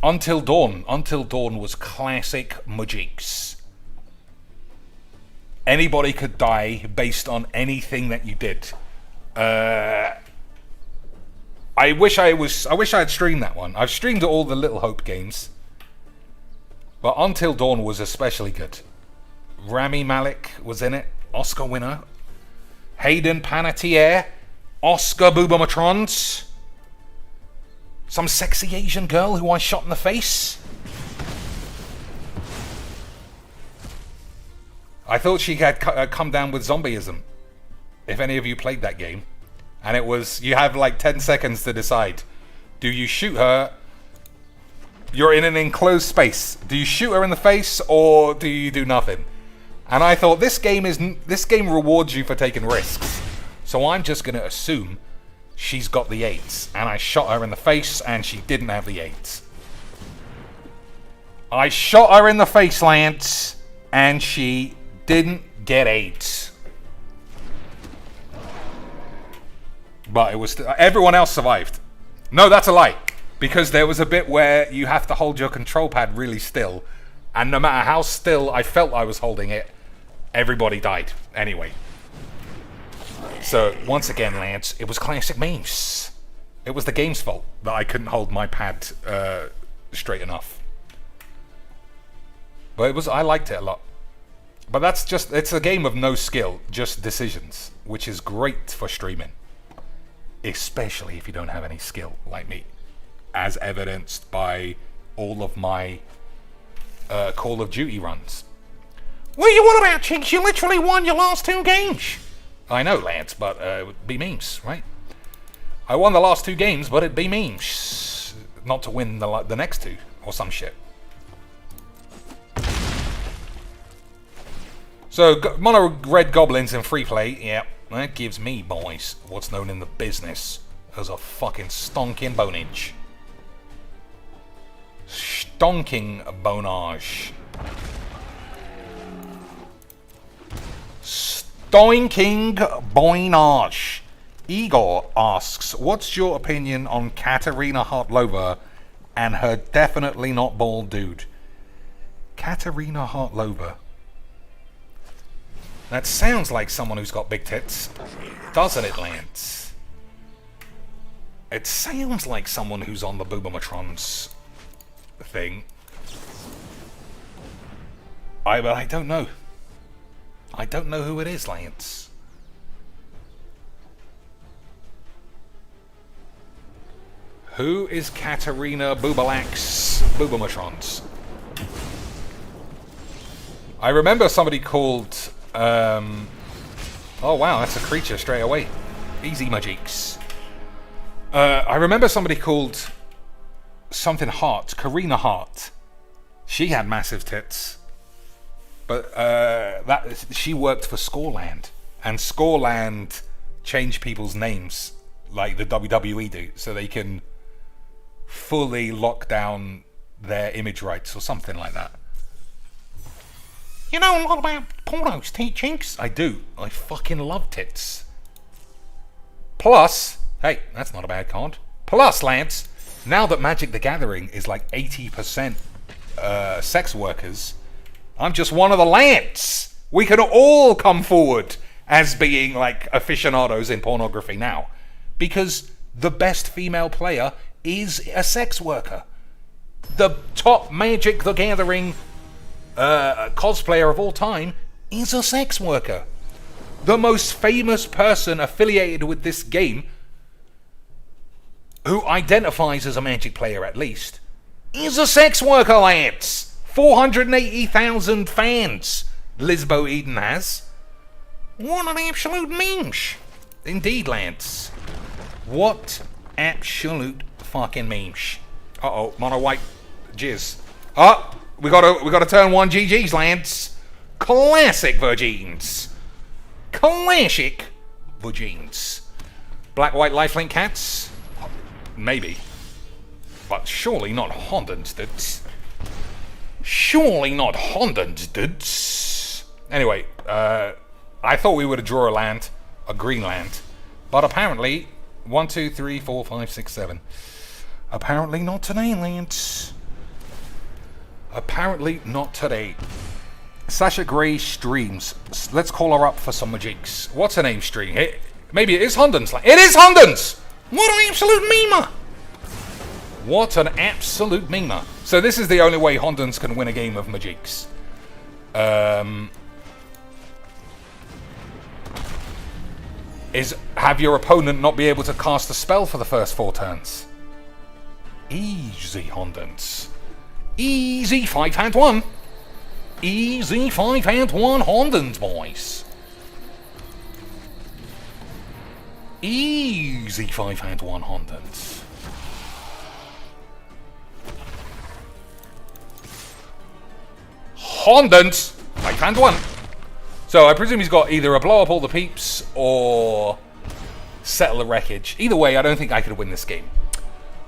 Until Dawn. Until Dawn was classic Majinx. Anybody could die based on anything that you did. I wish I had streamed that one. I've streamed all the Little Hope games. But Until Dawn was especially good. Rami Malek was in it. Oscar winner. Hayden Panettiere. Oscar Boobomatrons. Some sexy Asian girl who I shot in the face. I thought she had come down with zombieism. If any of you played that game. And it was, you have like 10 seconds to decide. Do you shoot her? You're in an enclosed space. Do you shoot her in the face or do you do nothing? And I thought this game rewards you for taking risks. So I'm just going to assume she's got the 8s. And I shot her in the face, and she didn't have the 8s. I shot her in the face, Lance, and she didn't get 8s. But it was... everyone else survived. No, that's a lie. Because there was a bit where you have to hold your control pad really still. And no matter how still I felt I was holding it, everybody died. Anyway. So, once again, Lance, it was classic memes. It was the game's fault that I couldn't hold my pad straight enough. But it was... I liked it a lot. But that's just... it's a game of no skill, just decisions. Which is great for streaming. Especially if you don't have any skill, like me. As evidenced by all of my Call of Duty runs. What are you on about, Chinks? You literally won your last 2 games. I know, Lance, but it would be memes, right? I won the last 2 games, but it'd be memes. Not to win the next 2, or some shit. So, mono red goblins in free play, yep. That gives me, boys, what's known in the business as a fucking stonking bonage. Stonking bonage. Stonking bonage. Igor asks, what's your opinion on Katarina Hartlova and her definitely not bald dude? Katarina Hartlova. That sounds like someone who's got big tits, doesn't it, Lance? It sounds like someone who's on the Boobomatrons thing. But I don't know. I don't know who it is, Lance. Who is Katarina Boobomatrons? I remember somebody called... oh wow, that's a creature straight away. Easy Majix. I remember somebody called something Hart, Karina Hart. She had massive tits. But she worked for Scoreland. And Scoreland changed people's names like the WWE do, so they can fully lock down their image rights or something like that. You know a lot about pornos, Chinks? I do. I fucking love tits. Plus, hey, that's not a bad card. Plus, Lance, now that Magic the Gathering is like 80% sex workers, I'm just one of the Lance. We can all come forward as being like aficionados in pornography now. Because the best female player is a sex worker. The top Magic the Gathering cosplayer of all time is a sex worker. The most famous person affiliated with this game, who identifies as a Magic player at least, is a sex worker, Lance. 480,000 fans Lisbo Eden has. What an absolute memes. Indeed, Lance. What absolute fucking memes. Uh-oh, mono white jizz. Oh, we gotta turn 1 GGs, Lance. Classic Virgins. Classic Virgins. Black white lifelink cats? Maybe. But surely not Hondens, dudes. Surely not Hondens, dudes. Anyway, I thought we would draw a land, a green land. But apparently, 1, 2, 3, 4, 5, 6, 7. Apparently not today, Lance. Apparently not today. Sasha Gray streams. Let's call her up for some magics. What's her name stream? Maybe it is Hondens. It is Hondens! What an absolute memer! What an absolute memer. So this is the only way Hondens can win a game of magics. Is have your opponent not be able to cast a spell for the first 4 turns. Easy, Hondens. Easy 5-hand 1. Easy 5-hand 1 Hondens, boys. Easy 5-hand 1 Hondens. Hondens! 5-hand 1. So I presume he's got either a blow up all the peeps or settle the wreckage. Either way, I don't think I could win this game.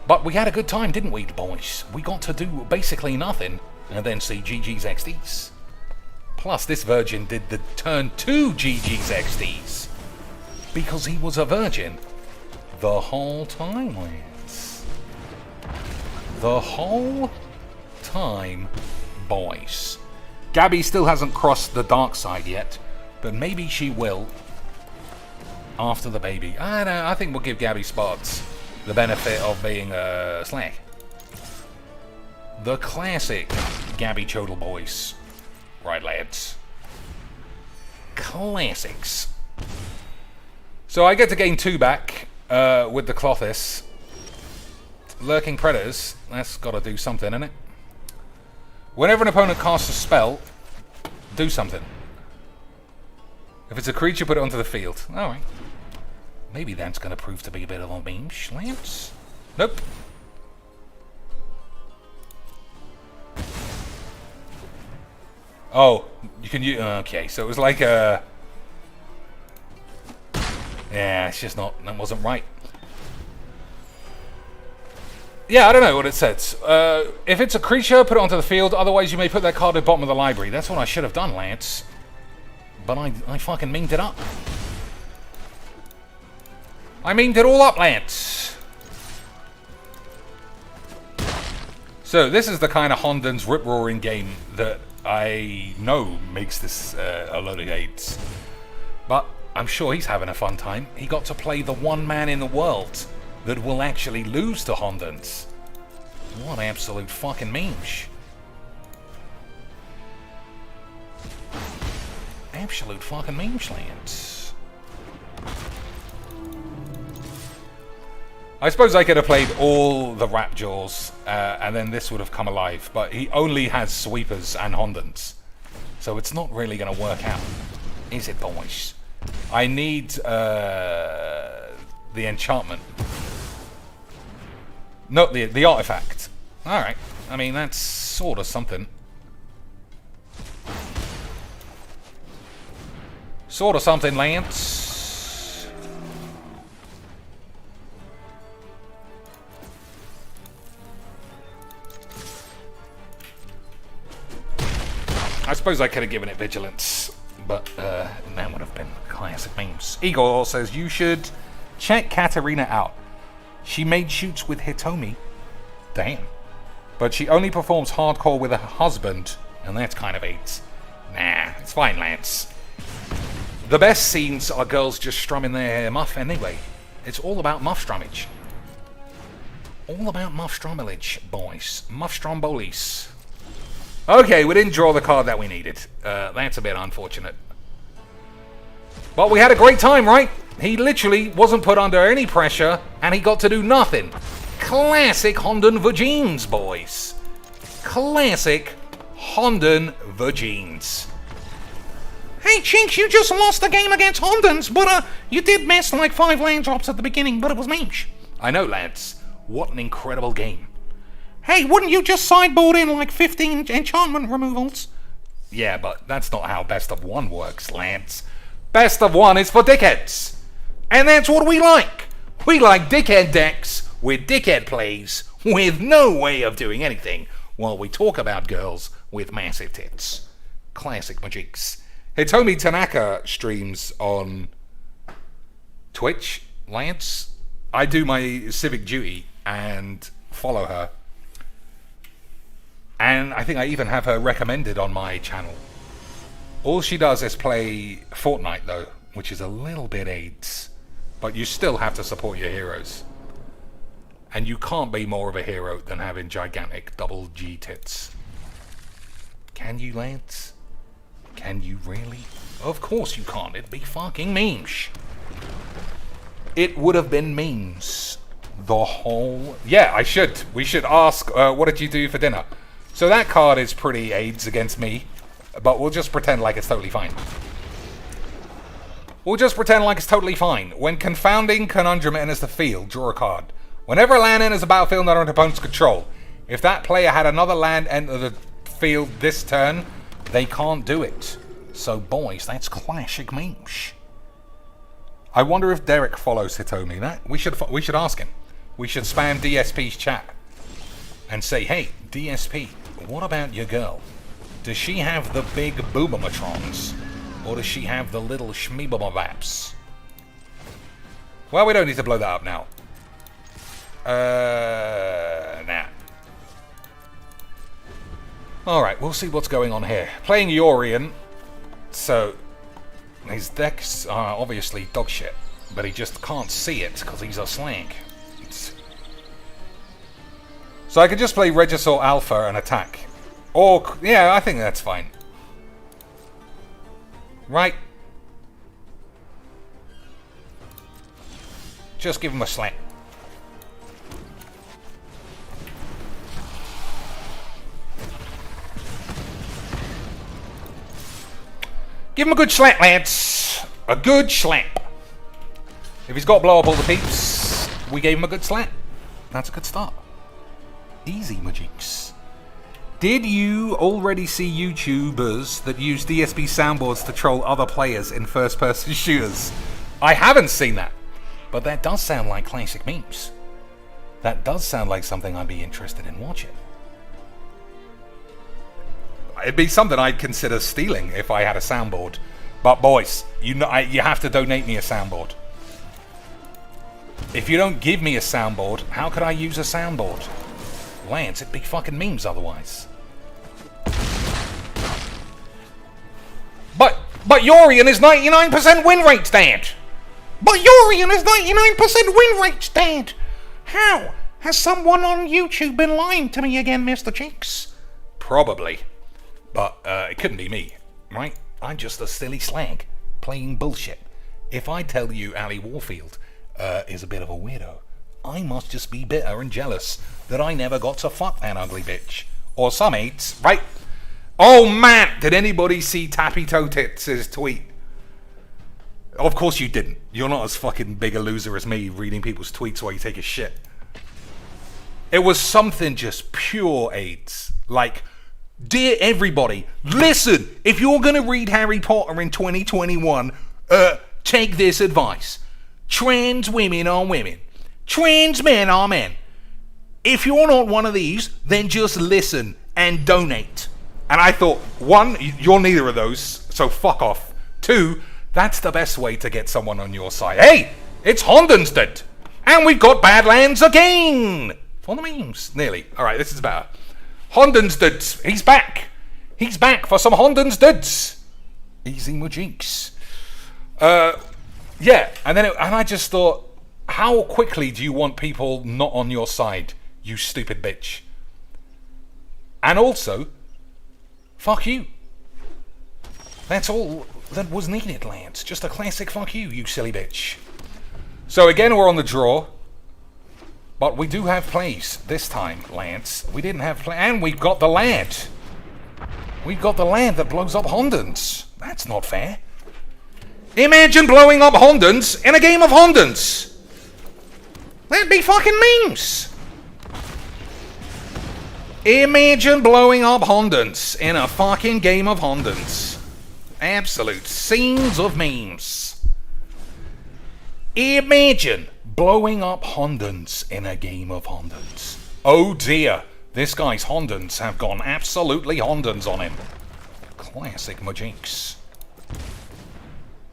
But we had a good time, didn't we, boys? We got to do basically nothing and then see GG's XDs. Plus, this virgin did the turn 2 GG's XDs because he was a virgin the whole time, lads. The whole time, boys. Gabby still hasn't crossed the dark side yet, but maybe she will after the baby. I don't know, I think we'll give Gabby Spots the benefit of being a slag. The classic Gabby Chodel boys. Right, lads. Classics. So I get to gain 2 back with the Clothis. Lurking Predators. That's got to do something, innit? Whenever an opponent casts a spell, do something. If it's a creature, put it onto the field. Alright. Maybe that's going to prove to be a bit of a meme, Lance. Nope. Oh, you can use... Okay, so it was like a... Yeah, it's just not... That wasn't right. Yeah, I don't know what it says. If it's a creature, put it onto the field. Otherwise, you may put that card at the bottom of the library. That's what I should have done, Lance. But I fucking memed it up. I memed it all up, Lance. So, this is the kind of Honden's rip-roaring game that I know makes this a load of AIDS. But I'm sure he's having a fun time. He got to play the one man in the world that will actually lose to Honden's. What absolute fucking memes. Absolute fucking memes, Lance. I suppose I could have played all the Rapjaws, and then this would have come alive, but he only has sweepers and Honden's. So it's not really going to work out, is it, boys? I need the enchantment. No, the artifact. Alright, I mean, that's sort of something. Sort of something, Lance. I suppose I could have given it vigilance, but that would have been classic memes. Igor says, you should check Katarina out. She made shoots with Hitomi. Damn. But she only performs hardcore with her husband, and that's kind of AIDS. Nah, it's fine, Lance. The best scenes are girls just strumming their muff anyway. It's all about muff strummage. All about muff strummelage, boys. Muff strombolis. Okay, we didn't draw the card that we needed. That's a bit unfortunate. But we had a great time, right? He literally wasn't put under any pressure, and he got to do nothing. Classic Honden Vagines, boys. Classic Honden Vagines. Hey, Chinks, you just lost the game against Hondens, but you did miss like 5 land drops at the beginning, but it was memes. I know, lads. What an incredible game. Hey, wouldn't you just sideboard in like 15 enchantment removals? Yeah, but that's not how best of 1 works, lads. Best of 1 is for dickheads. And that's what we like. We like dickhead decks with dickhead plays with no way of doing anything while we talk about girls with massive tits. Classic magics. Hitomi Tanaka streams on Twitch, Lance. I do my civic duty and follow her. And I think I even have her recommended on my channel. All she does is play Fortnite, though, which is a little bit AIDS. But you still have to support your heroes. And you can't be more of a hero than having gigantic double G tits. Can you, Lance? Can you really? Of course you can't. It'd be fucking memes. It would have been memes. The whole... Yeah, I should. We should ask, what did you do for dinner? So that card is pretty AIDS against me, but we'll just pretend like it's totally fine. We'll just pretend like it's totally fine. When confounding Conundrum enters the field, draw a card. Whenever a land enters a battlefield under an opponent's control, if that player had another land enter the field this turn, they can't do it. So boys, that's classic memes. I wonder if Derek follows Hitomi. That we should ask him. We should spam DSP's chat and say, hey, DSP, what about your girl? Does she have the big boobomatrons? Or does she have the little shmeebomabaps? Well, we don't need to blow that up now. Nah. Alright, we'll see what's going on here. Playing Yorion, so his decks are obviously dog shit, but he just can't see it because he's a slank. So I could just play Regisaur Alpha and attack. Or, yeah, I think that's fine. Right. Just give him a slap. Give him a good slap, lads. A good slap. If he's got to blow up all the peeps, we gave him a good slap. That's a good start. Easy, Majinks. Did you already see YouTubers that use DSP soundboards to troll other players in first-person shooters? I haven't seen that. But that does sound like classic memes. That does sound like something I'd be interested in watching. It'd be something I'd consider stealing if I had a soundboard. But boys, you have to donate me a soundboard. If you don't give me a soundboard, how could I use a soundboard? Lance, it'd be fucking memes otherwise. But Yorion is 99% win rate, Dad! But Yorion is 99% win rate, Dad! How? Has someone on YouTube been lying to me again, Mr. Cheeks? Probably. But it couldn't be me, right? I'm just a silly slag, playing bullshit. If I tell you Ali Warfield is a bit of a weirdo, I must just be bitter and jealous that I never got to fuck that ugly bitch. Or some eights, right? Oh man, did anybody see Tappy Toe Tits' tweet? Of course you didn't. You're not as fucking big a loser as me reading people's tweets while you take a shit. It was something just pure AIDS. Like, dear everybody, listen, if you're gonna read Harry Potter in 2021, take this advice. Trans women are women. Trans men are men. If you're not one of these, then just listen and donate. And I thought, one, you're neither of those, so fuck off. Two, that's the best way to get someone on your side. Hey, it's Hondenstead, and we've got Badlands again. For the memes, nearly. All right, this is better. Hondenstead, he's back. He's back for some Hondensteads. Easy Majinks. Yeah, and I just thought, how quickly do you want people not on your side, you stupid bitch? And also, fuck you. That's all that was needed, Lance. Just a classic fuck you, you silly bitch. So again, we're on the draw. But we do have plays this time, Lance. We didn't have play, and we've got the land. We've got the land that blows up Hondens. That's not fair. Imagine blowing up Hondens in a game of Hondens. That'd be fucking memes. Imagine blowing up Hondens in a fucking game of Hondens. Absolute scenes of memes. Imagine blowing up Hondens in a game of Hondens. Oh dear, this guy's Hondens have gone absolutely Hondens on him. Classic Majinks.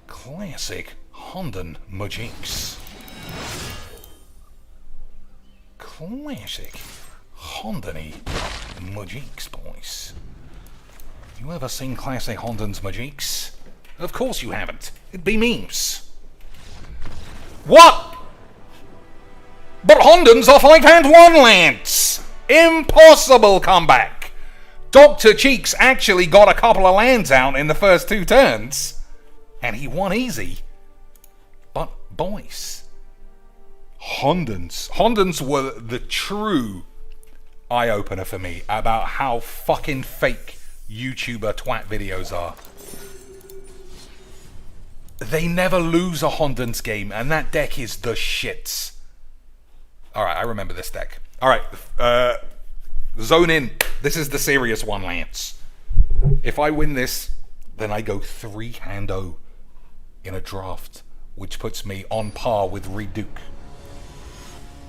Classic Honden Majinks. Classic Hondeny Majinks, boys. You ever seen classic Hondens Majinks? Of course you haven't. It'd be memes. What? But Hondens are 5-1 lands! Impossible comeback! Dr. Cheeks actually got a couple of lands out in the first 2 turns, and he won easy. But, boys, Hondens were the true eye-opener for me about how fucking fake YouTuber twat videos are. They never lose a Hondens game, and that deck is the shits. Alright, I remember this deck. Alright, zone in. This is the serious one, Lance. If I win this, then I go 3-0 in a draft which puts me on par with Reduke.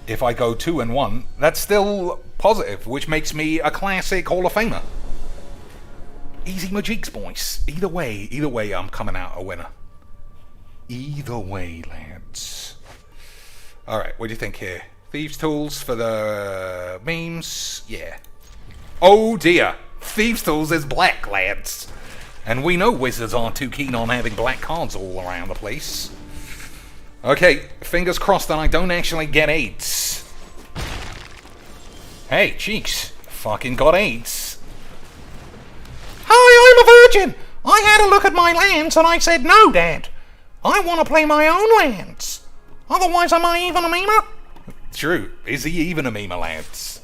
If I go 2 and 1, that's still positive, which makes me a classic Hall of Famer. Easy Majiks, boys. Either way, I'm coming out a winner. Either way, lads. Alright, what do you think here? Thieves' Tools for the memes? Yeah. Oh dear. Thieves' Tools is black, lads. And we know wizards aren't too keen on having black cards all around the place. Okay, fingers crossed that I don't actually get AIDS. Hey, Cheeks. Fucking got AIDS. Hi, I'm a virgin. I had a look at my lands and I said, no, Dad. I want to play my own lands. Otherwise, am I even a memer? True. Is he even a memer, lads?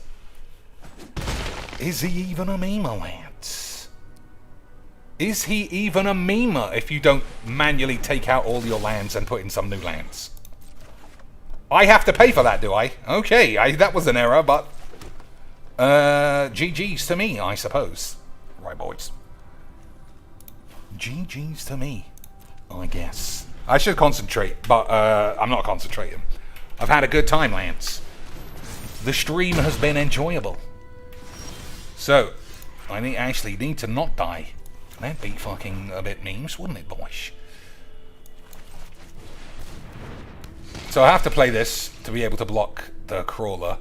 Is he even a memer, lads? Is he even a memer if you don't manually take out all your lands and put in some new lands? I have to pay for that, do I? Okay, that was an error, but... GG's to me, I suppose. Right, boys. GG's to me, I guess. I should concentrate, but I'm not concentrating. I've had a good time, Lance. The stream has been enjoyable. So, I actually need to not die. That'd be fucking a bit memes, wouldn't it, boys? So I have to play this to be able to block the crawler.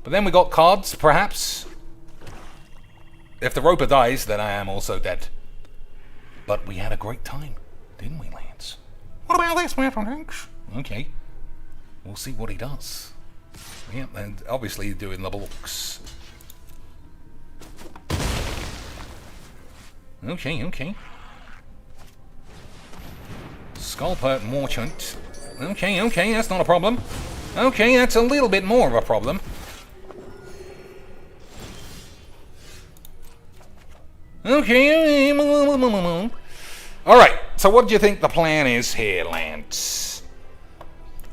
But then we got cards, perhaps. If the Roper dies, then I am also dead. But we had a great time, didn't we, Lance? What about this, Mathematics? Okay. We'll see what he does. Yep, and obviously doing the blocks. Okay. Sculpert Merchant. Okay, that's not a problem. Okay, that's a little bit more of a problem. Okay. Alright, so what do you think the plan is here, Lance?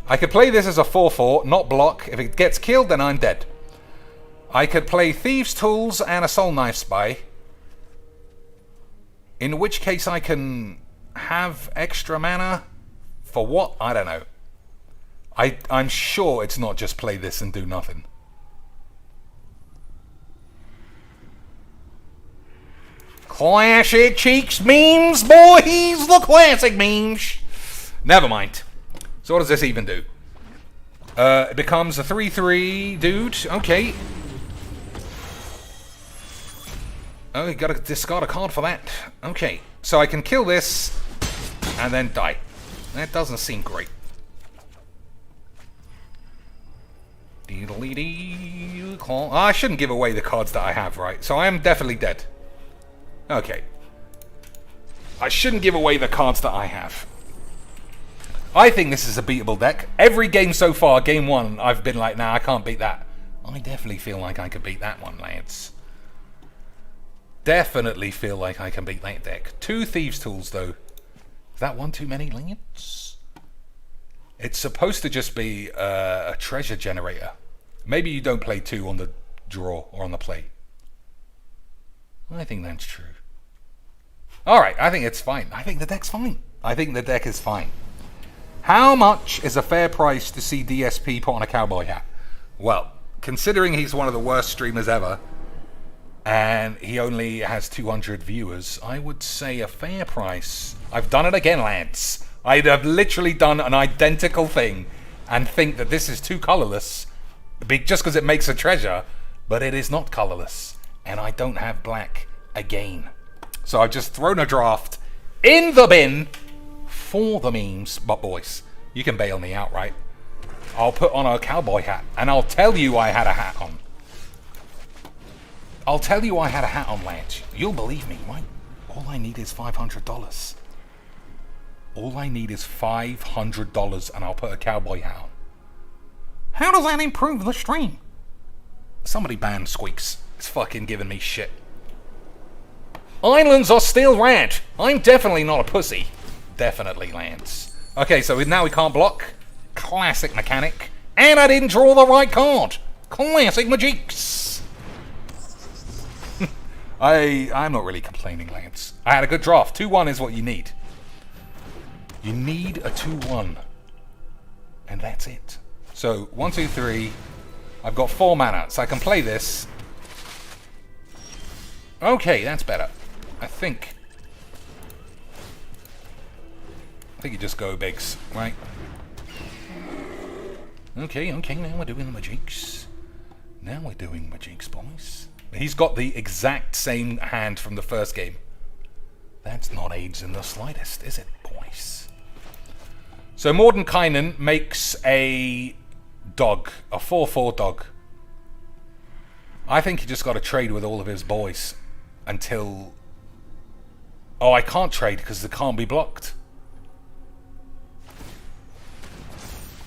I could play this as a 4-4, not block. If it gets killed, then I'm dead. I could play Thieves' Tools and a Soul Knife Spy. In which case I can have extra mana. For what? I don't know. I'm sure it's not just play this and do nothing. Classic Cheeks memes, boys! The classic memes! Never mind. So what does this even do? It becomes a 3-3 dude. Okay. Oh, you gotta discard a card for that. Okay. So I can kill this and then die. That doesn't seem great. I shouldn't give away the cards that I have, right? So I am definitely dead. Okay. I shouldn't give away the cards that I have. I think this is a beatable deck. Every game so far, game 1, I've been like, nah, I can't beat that. I definitely feel like I could beat that one, lads. Definitely feel like I can beat that deck. 2 Thieves' Tools, though. Is that one too many, lads? It's supposed to just be a treasure generator. Maybe you don't play 2 on the draw or on the play. I think that's true. Alright, I think it's fine. I think the deck's fine. I think the deck is fine. How much is a fair price to see DSP put on a cowboy hat? Well, considering he's one of the worst streamers ever, and he only has 200 viewers, I would say a fair price. I've done it again, lads. I have literally done an identical thing and think that this is too colorless just because it makes a treasure, but it is not colorless. And I don't have black again. So I've just thrown a draft in the bin for the memes. But boys, you can bail me out, right? I'll put on a cowboy hat and I'll tell you I had a hat on. I'll tell you I had a hat on, lads. You'll believe me, right? All I need is $500. All I need is $500 and I'll put a cowboy hat on. How does that improve the stream? Somebody ban Squeaks. It's fucking giving me shit. Islands are still rant. I'm definitely not a pussy. Definitely, Lance. Okay, so now we can't block. Classic mechanic. And I didn't draw the right card. Classic Majiks. I'm not really complaining, Lance. I had a good draft. 2-1 is what you need. You need a 2/1. And that's it. So, 1, 2, 3. I've got 4 mana, so I can play this. Okay, that's better. I think you just go bigs, right? Okay, now we're doing the Majiks. Now we're doing Majiks, boys. He's got the exact same hand from the first game. That's not AIDS in the slightest, is it, boys? So Mordenkainen makes a dog, a 4/4 dog. I think he just got to trade with all of his boys until... Oh, I can't trade because they can't be blocked.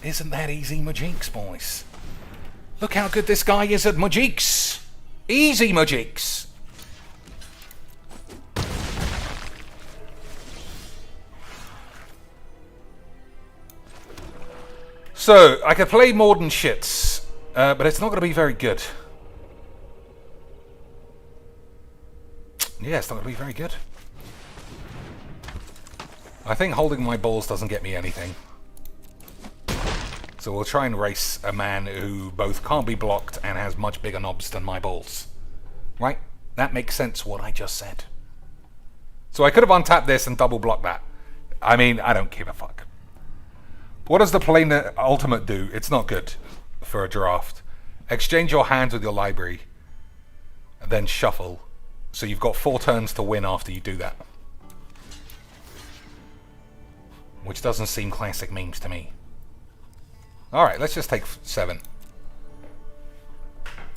Isn't that easy, Majiks, boys? Look how good this guy is at Majiks. Easy Majiks. So, I could play more than shits, but it's not going to be very good. Yeah, it's not going to be very good. I think holding my balls doesn't get me anything. So we'll try and race a man who both can't be blocked and has much bigger knobs than my balls. Right? That makes sense what I just said. So I could have untapped this and double blocked that. I mean, I don't give a fuck. What does the plain ultimate do? It's not good for a draft. Exchange your hands with your library. Then shuffle. So you've got 4 turns to win after you do that. Which doesn't seem classic memes to me. Alright, let's just take 7.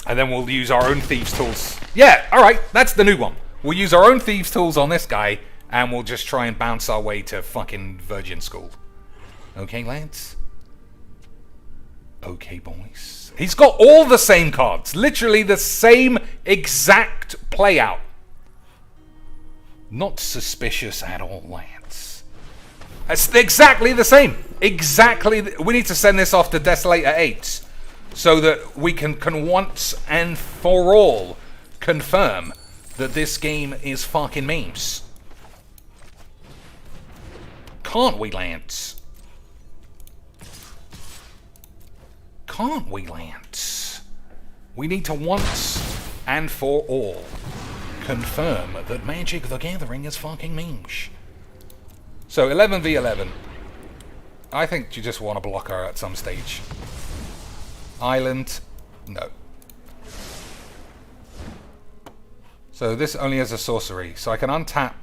And then we'll use our own Thieves' Tools. Yeah, alright, that's the new one. We'll use our own Thieves' Tools on this guy, and we'll just try and bounce our way to fucking Virgin School. Okay, lads? Okay, boys. He's got all the same cards. Literally the same exact playout. Not suspicious at all, lads. It's exactly the same. Exactly. We need to send this off to Desolator 8 so that we can once and for all confirm that this game is fucking memes. Can't we, Lance? Can't we, Lance? We need to once and for all confirm that Magic the Gathering is fucking memes. So 11v11. I think you just want to block her at some stage. Island, no. So this only has a sorcery, so I can untap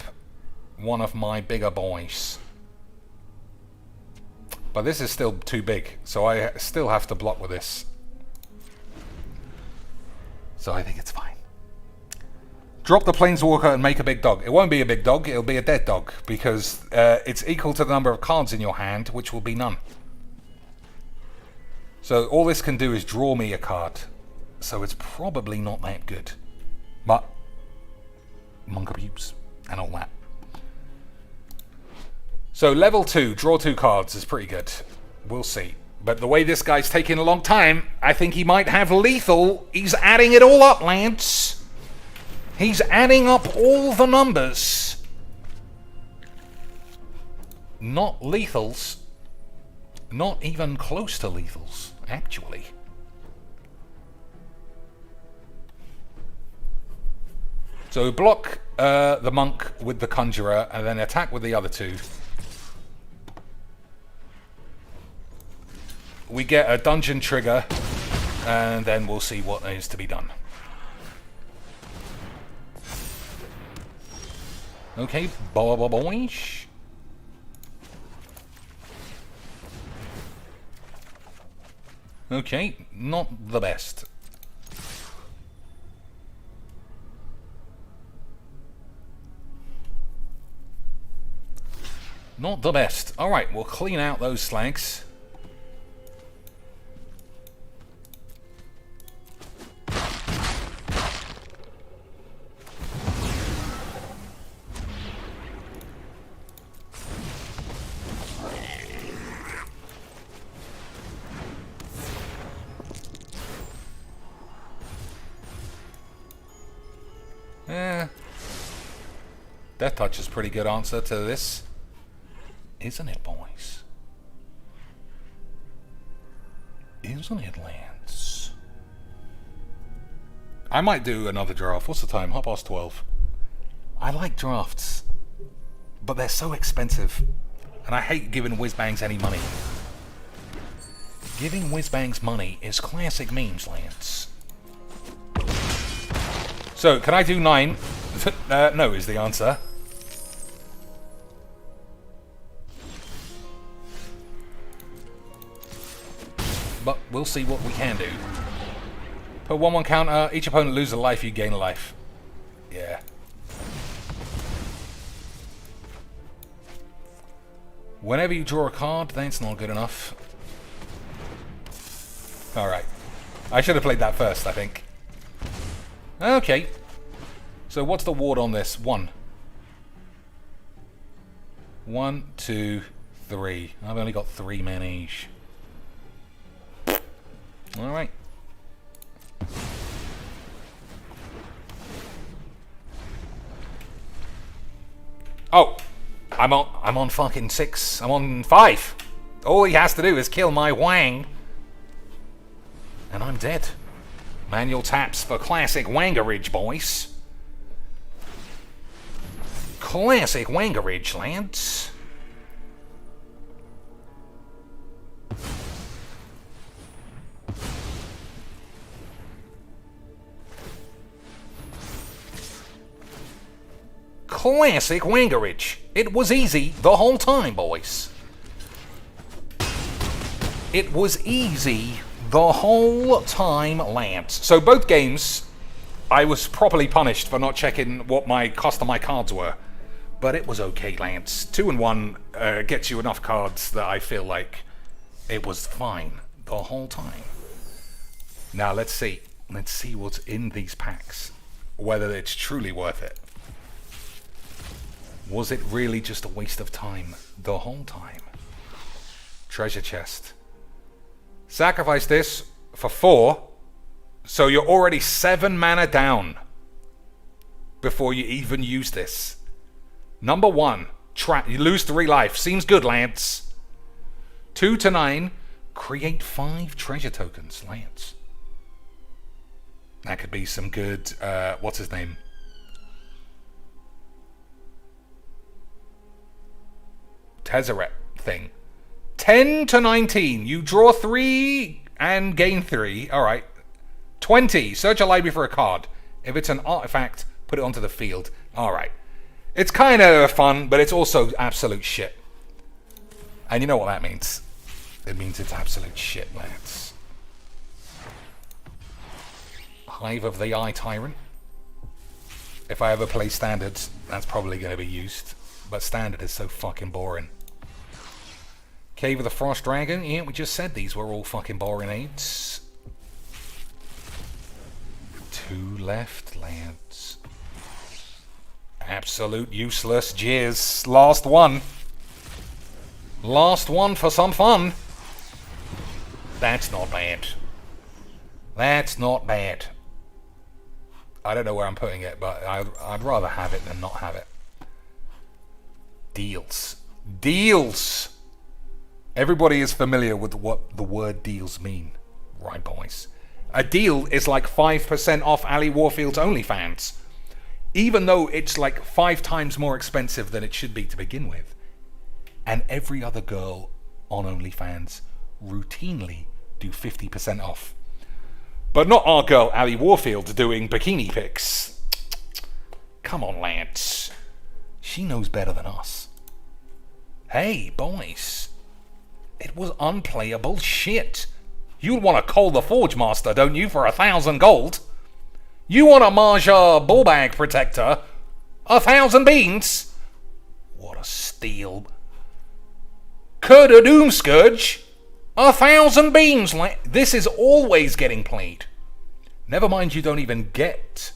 one of my bigger boys. But this is still too big, so I still have to block with this. So I think it's fine. Drop the Planeswalker and make a big dog. It won't be a big dog, it'll be a dead dog, because it's equal to the number of cards in your hand, which will be none. So all this can do is draw me a card. So it's probably not that good. But, monk abuse and all that. So level 2, draw 2 cards is pretty good. We'll see. But the way this guy's taking a long time, I think he might have lethal. He's adding it all up, Lance. He's adding up all the numbers. Not lethals. Not even close to lethals, actually. So block the monk with the conjurer and then attack with the other 2. We get a dungeon trigger and then we'll see what is to be done. Okay, boish. Okay, not the best. Not the best. Alright, we'll clean out those slags. Death Touch is a pretty good answer to this. Isn't it, boys? Isn't it, Lance? I might do another draft. What's the time? 12:30. I like drafts, but they're so expensive, and I hate giving whiz-bangs any money. Giving whiz-bangs money is classic memes, Lance. So, can I do 9? No is the answer. But we'll see what we can do. Put 1/1 counter. Each opponent loses a life, you gain a life. Yeah. Whenever you draw a card, that's not good enough. Alright. I should have played that first, I think. Okay. So what's the ward on this? 1. 1, 2, 3. I've only got 3 men each. Alright. Oh! I'm on fucking 6. I'm on 5. All he has to do is kill my Wang. And I'm dead. Manual taps for classic Wangerage, boys. Classic Wangerage, lads. Classic Wangerage. It was easy the whole time, boys. It was easy the whole time, Lance. So both games, I was properly punished for not checking what my cost of my cards were. But it was okay, Lance. 2 and 1 gets you enough cards that I feel like it was fine the whole time. Now let's see. Let's see what's in these packs. Whether it's truly worth it. Was it really just a waste of time the whole time? Treasure chest. Sacrifice this for 4, so you're already 7 mana down before you even use this. Number 1, you lose 3 life. Seems good, Lance. 2 to 9, create 5 treasure tokens, Lance. That could be some good, what's his name? Tezzeret thing. 10 to 19. You draw 3 and gain 3. Alright. 20. Search a library for a card. If it's an artifact, put it onto the field. Alright. It's kind of fun, but it's also absolute shit. And you know what that means. It means it's absolute shit, lads. Hive of the Eye Tyrant. If I ever play Standard, that's probably going to be used. But Standard is so fucking boring. Cave of the Frost Dragon. Yeah, we just said these were all fucking boring aids. 2 left, lads. Absolute useless jizz. Last one. Last one for some fun. That's not bad. That's not bad. I don't know where I'm putting it, but I'd rather have it than not have it. Deals. Deals! Everybody is familiar with what the word deals mean. Right, boys? A deal is like 5% off Ali Warfield's OnlyFans. Even though it's like 5 times more expensive than it should be to begin with. And every other girl on OnlyFans routinely do 50% off. But not our girl Ali Warfield doing bikini pics. Come on, Lance. She knows better than us. Hey, boys. It was unplayable shit. You'd want to call the Forge Master, don't you, for 1,000 gold? You want a Marja Bullbag Protector? 1,000 beans? What a steal. Kurda Doom Scourge? 1,000 beans. This is always getting played. Never mind you don't even get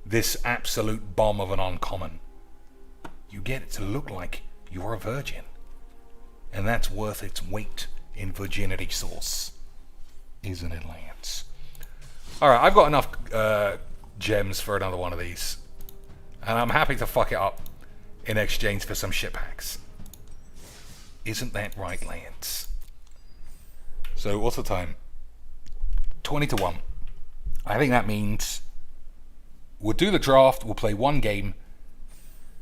this absolute bomb of an uncommon. You get it to look like you're a virgin. And that's worth its weight in virginity sauce. Isn't it, Lance? Alright, I've got enough gems for another one of these. And I'm happy to fuck it up in exchange for some shit packs. Isn't that right, Lance? So what's the time? 20 to 1. I think that means we'll do the draft, we'll play one game,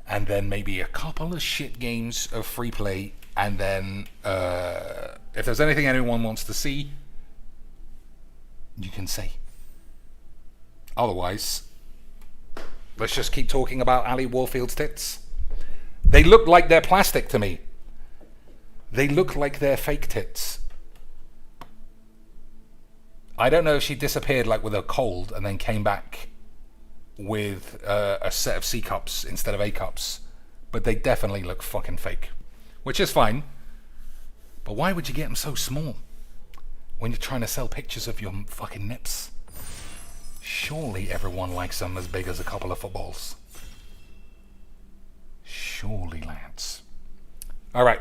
and then maybe a couple of shit games of free play, and then if there's anything anyone wants to see, you can say. Otherwise, let's just keep talking about Ali Warfield's tits. They look like they're plastic to me. They look like they're fake tits. I don't know if she disappeared like with a cold and then came back with a set of C cups instead of A cups, but they definitely look fucking fake, which is fine. But why would you get them so small when you're trying to sell pictures of your fucking nips? Surely everyone likes them as big as a couple of footballs. Surely, Lance. Alright.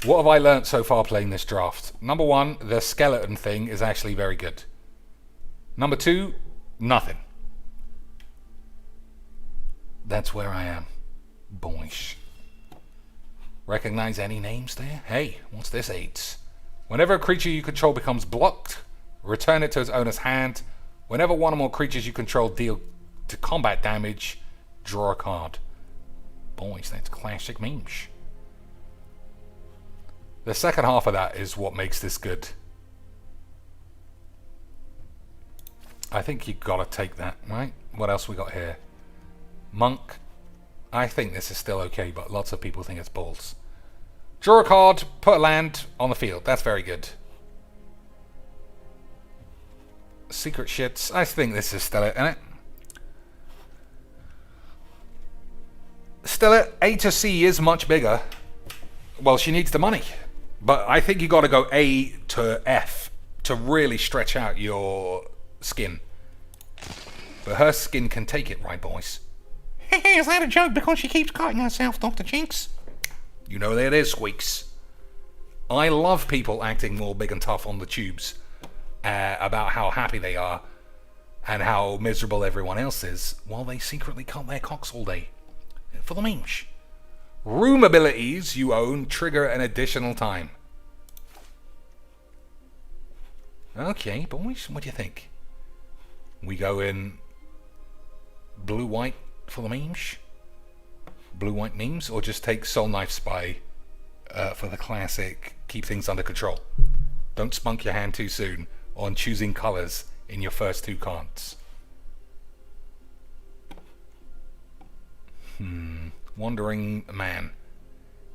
What have I learnt so far playing this draft? Number one, the skeleton thing is actually very good. Number two, nothing. That's where I am. Boyish. Recognize any names there? Hey, what's this AIDS? Whenever a creature you control becomes blocked, return it to its owner's hand. Whenever one or more creatures you control deal to combat damage, draw a card. Boys, that's classic memes. The second half of that is what makes this good. I think you gotta take that, right? What else we got here? Monk. I think this is still okay, but lots of people think it's balls. Draw a card, put a land on the field. That's very good. Secret shits. I think this is still it, isn't it? Still it. A to C is much bigger. Well, she needs the money. But I think you got to go A to F to really stretch out your skin. But her skin can take it, right, boys? Is that a joke because she keeps cutting herself, Dr. Jinx? You know that it is, Squeaks. I love people acting more big and tough on the tubes about how happy they are and how miserable everyone else is while they secretly cut their cocks all day. For the memes. Room abilities you own trigger an additional time. Okay, boys, what do you think? We go in blue-white for the memes? Blue-white memes? Or just take Soul Knife Spy for the classic keep things under control? Don't spunk your hand too soon on choosing colours in your first two cards. Wandering Man.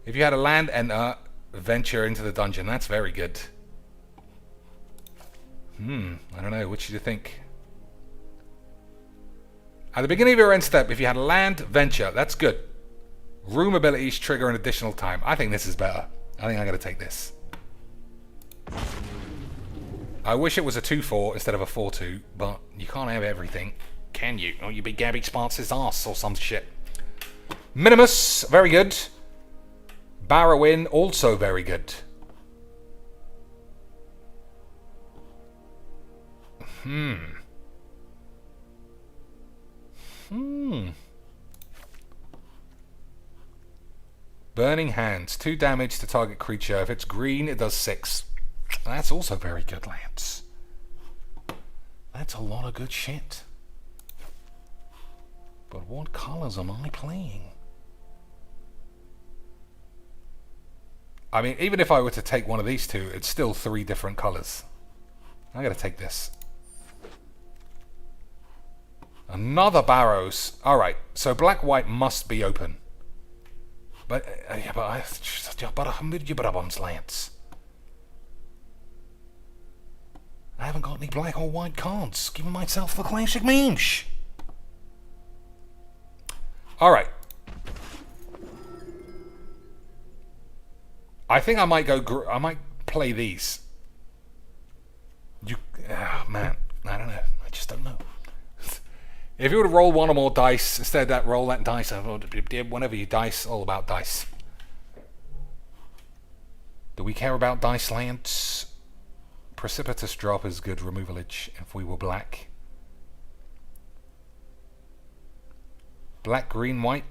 If you had a land enter, venture into the dungeon. That's very good. I don't know. Which do you think? At the beginning of your end step, if you had a land, venture. That's good. Room abilities trigger an additional time. I think this is better. I think I'm going to take this. I wish it was a 2-4 instead of a 4-2, but you can't have everything, can you? Or you be Gabby Sparks' ass or some shit. Minimus, very good. Barrowin, also very good. Burning Hands, 2 damage to target creature. If it's green, it does 6. That's also very good, Lance. That's a lot of good shit. But what colors am I playing? I mean, even if I were to take one of these two, it's still 3 different colors. I gotta take this. Another Barrows. Alright, so black-white must be open. But I Lance. I haven't got any black or white cards. Giving myself the classic memes. Alright. I think I might go. I might play these. Man, I don't know. I just don't know. If you were to roll one or more dice instead of that, roll that dice. Whenever you dice, all about dice. Do we care about dice, Lance? Precipitous drop is good removalage if we were black. Black, green, white.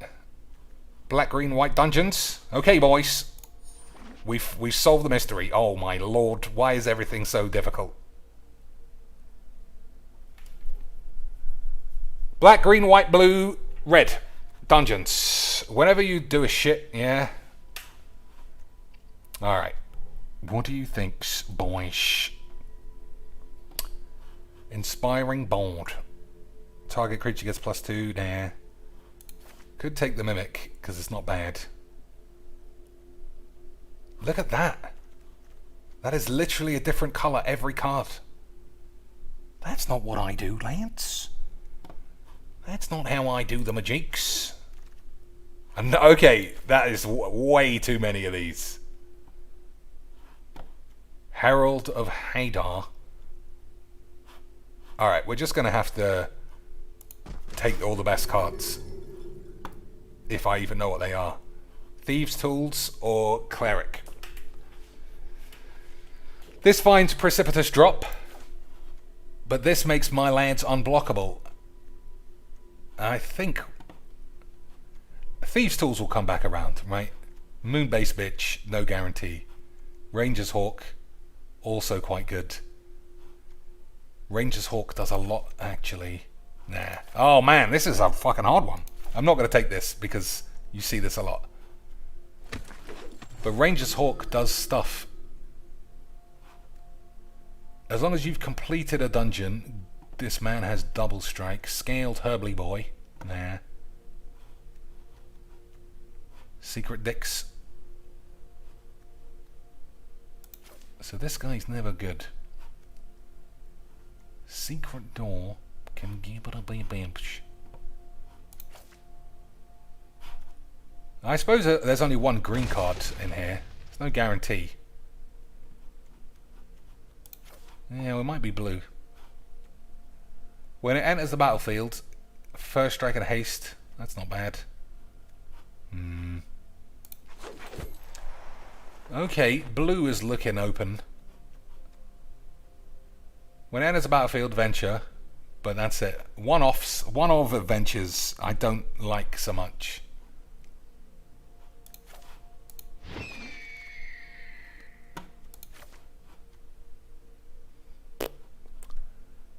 Black, green, white dungeons. Okay, boys. We've solved the mystery. Oh my lord, why is everything so difficult? Black, green, white, blue, red. Dungeons. Whenever you do a shit, yeah. Alright. What do you think, boys? Inspiring board. Target creature gets +2. Nah. Could take the mimic, because it's not bad. Look at that. That is literally a different colour every card. That's not what I do, Lance. That's not how I do the magics. And okay, that is way too many of these. Herald of Hadar. Alright, we're just going to have to take all the best cards. If I even know what they are. Thieves' Tools or Cleric. This finds Precipitous Drop. But this makes my lands unblockable. I think Thieves' Tools will come back around, right? Moonbase Bitch, no guarantee. Ranger's Hawk, also quite good. Ranger's Hawk does a lot, actually. Nah. Oh man, this is a fucking hard one. I'm not going to take this because you see this a lot. But Ranger's Hawk does stuff. As long as you've completed a dungeon, this man has double strike. Scaled Herbly Boy. Nah. Secret Dicks. So this guy's never good. Secret Door can give it a bench. I suppose there's only one green card in here. There's no guarantee. Yeah, it might be blue. When it enters the battlefield, first strike and haste. That's not bad. Okay, blue is looking open. When it enters the battlefield, venture. But that's it. One-offs, one-off adventures I don't like so much.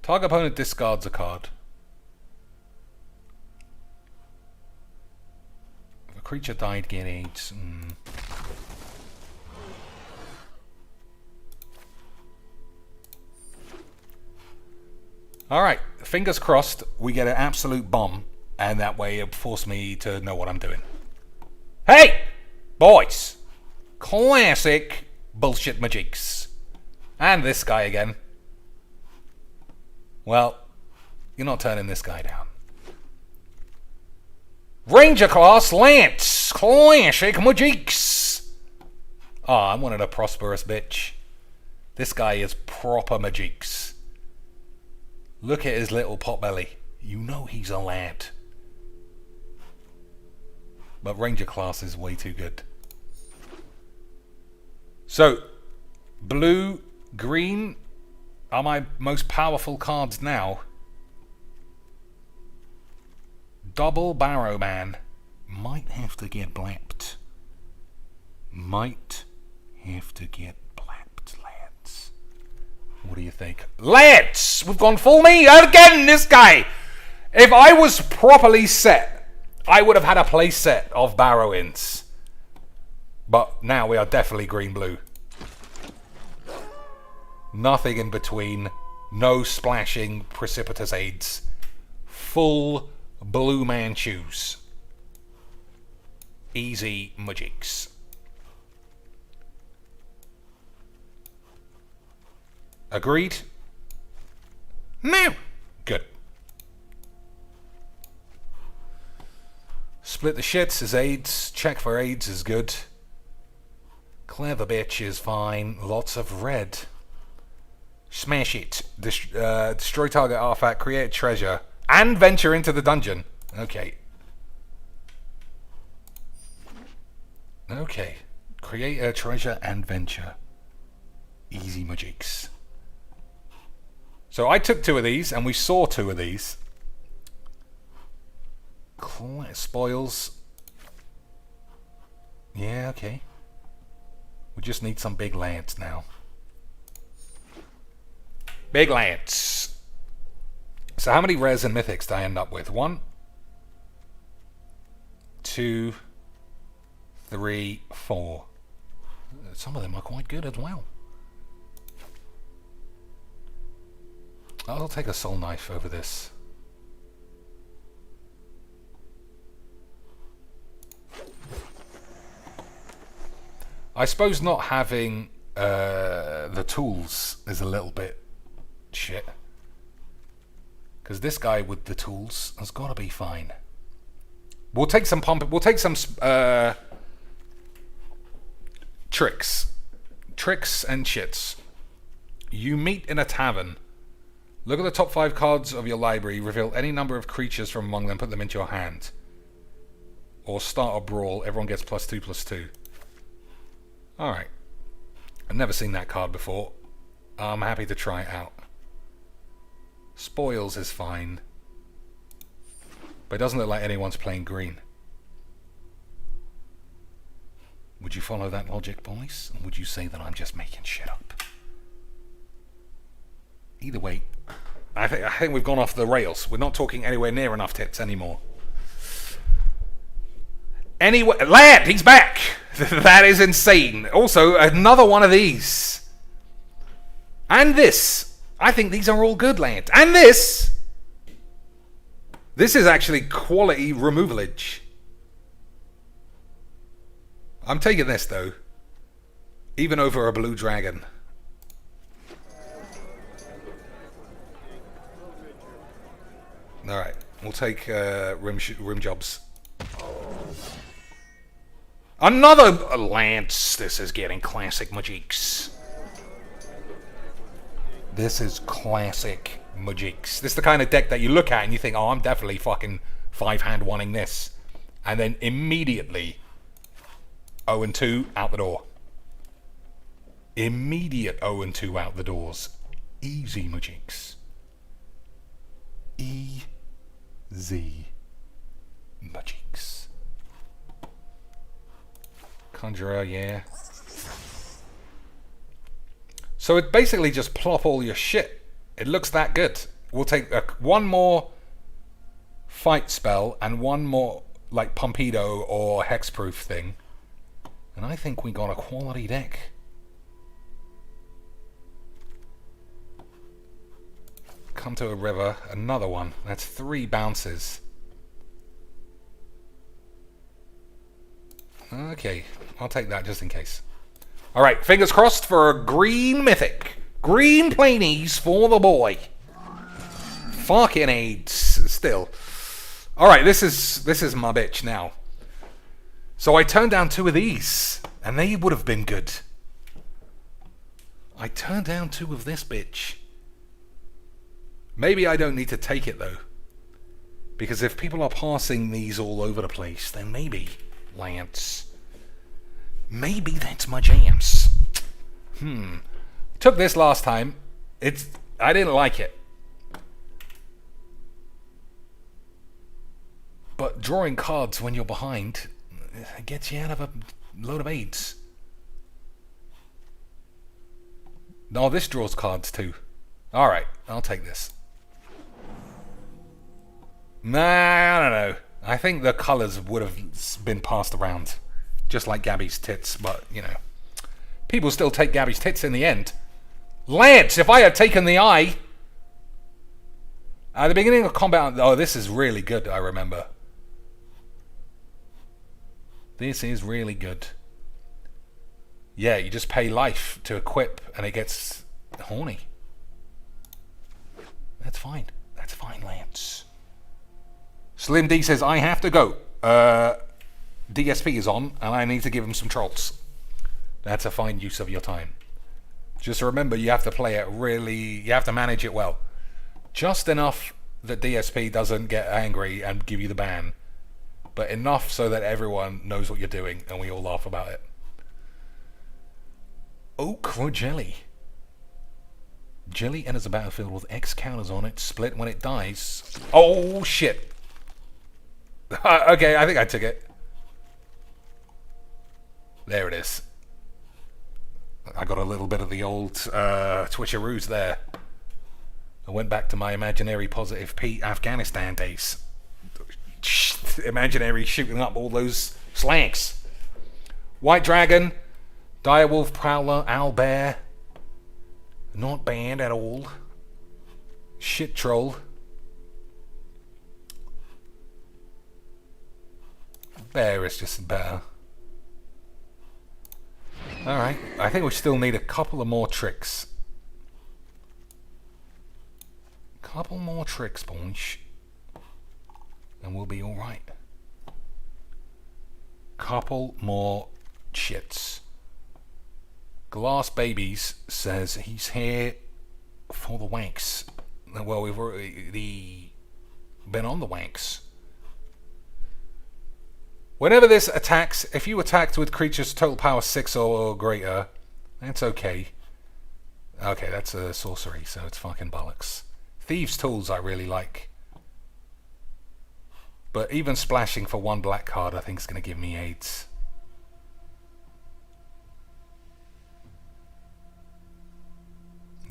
Target opponent discards a card. If a creature died, gain AIDS. Alright, fingers crossed we get an absolute bomb, and that way it'll force me to know what I'm doing. Hey! Boys! Classic bullshit magics. And this guy again. Well, you're not turning this guy down. Ranger class Lance! Classic magics! Oh, I'm one of the prosperous bitch. This guy is proper magics. Look at his little potbelly. You know he's a lad. But Ranger class is way too good. So, blue, green are my most powerful cards now. Double Barrow Man. Might have to get blapped. Might have to get blapped, lads. What do you think? Lads! We've gone full me again, this guy! If I was properly set, I would have had a play set of Barrow-ins. But now we are definitely green-blue. Nothing in between. No splashing precipitous aids. Full blue man shoes. Easy magics. Agreed? No! Good. Split the shits is aids. Check for aids is good. Clever bitch is fine. Lots of red. Smash it. Destroy target artifact. Create a treasure. And venture into the dungeon. Okay. Okay. Create a treasure and venture. Easy magics. So I took 2 of these, and we saw 2 of these. Spoils. Yeah, okay. We just need some big lands now. Big lands. So how many rares and mythics do I end up with? 1, 2, 3, 4. Some of them are quite good as well. I'll take a soul knife over this. I suppose not having the tools is a little bit shit. Because this guy with the tools has got to be fine. We'll take some tricks. Tricks and shits. You meet in a tavern. Look at the top 5 cards of your library. Reveal any number of creatures from among them. Put them into your hand. Or start a brawl. Everyone gets +2/+2. Alright. I've never seen that card before. I'm happy to try it out. Spoils is fine. But it doesn't look like anyone's playing green. Would you follow that logic, boys? Or would you say that I'm just making shit up? Either way, I think we've gone off the rails. We're not talking anywhere near enough tits anymore. Anyway, lad, he's back! That is insane. Also, another one of these. And this. I think these are all good, lad. And this. This is actually quality removalage. I'm taking this, though. Even over a blue dragon. Alright, we'll take rim jobs. Another lance. This is getting classic magics. This is classic magics. This is the kind of deck that you look at and you think, oh, I'm definitely fucking 5-hand wanting this. And then immediately 0-2 out the door. Immediate 0-2 out the doors. Easy magics. Easy magics. Conjurer, yeah. So it basically just plop all your shit. It looks that good. We'll take one more fight spell and one more like Pumpido or hexproof thing. And I think we got a quality deck. Come to a river, another one. That's 3 bounces. Okay, I'll take that just in case. Alright, fingers crossed for a green mythic. Green planies for the boy. Fucking AIDS. Still. Alright, this is my bitch now. So I turned down 2 of these, and they would have been good. I turned down 2 of this bitch. Maybe I don't need to take it, though. Because if people are passing these all over the place, then maybe, Lance, maybe that's my jams. Took this last time. I didn't like it. But drawing cards when you're behind, it gets you out of a load of AIDS. No, this draws cards too. Alright, I'll take this. Nah, I don't know. I think the colours would have been passed around. Just like Gabby's tits, but, you know. People still take Gabby's tits in the end. Lance, if I had taken the eye... At the beginning of combat... Oh, this is really good, I remember. This is really good. Yeah, you just pay life to equip, and it gets horny. That's fine. That's fine, Lance. Slim D says, I have to go. DSP is on, and I need to give him some trolls. That's a fine use of your time. Just remember, you have to play it really... You have to manage it well. Just enough that DSP doesn't get angry and give you the ban. But enough so that everyone knows what you're doing, and we all laugh about it. Okra jelly. Jelly enters a battlefield with X counters on it. Split when it dies. Oh, shit. Okay, I think I took it. There it is. I got a little bit of the old twitcheroos there. I went back to my imaginary positive Pete Afghanistan days. Imaginary shooting up all those slanks. White Dragon, Direwolf, Prowler, Owlbear. Not bad at all. Shit Troll. Bear is just better. Alright, I think we still need a couple of more tricks. Couple more tricks, boys. And we'll be alright. Couple more shits. Glass Babies says he's here for the wanks. Well, we've already been on the wanks. Whenever this attacks, if you attacked with creatures total power 6 or greater, that's okay. Okay, that's a sorcery, so it's fucking bollocks. Thieves' Tools I really like. But even splashing for one black card I think is going to give me AIDS.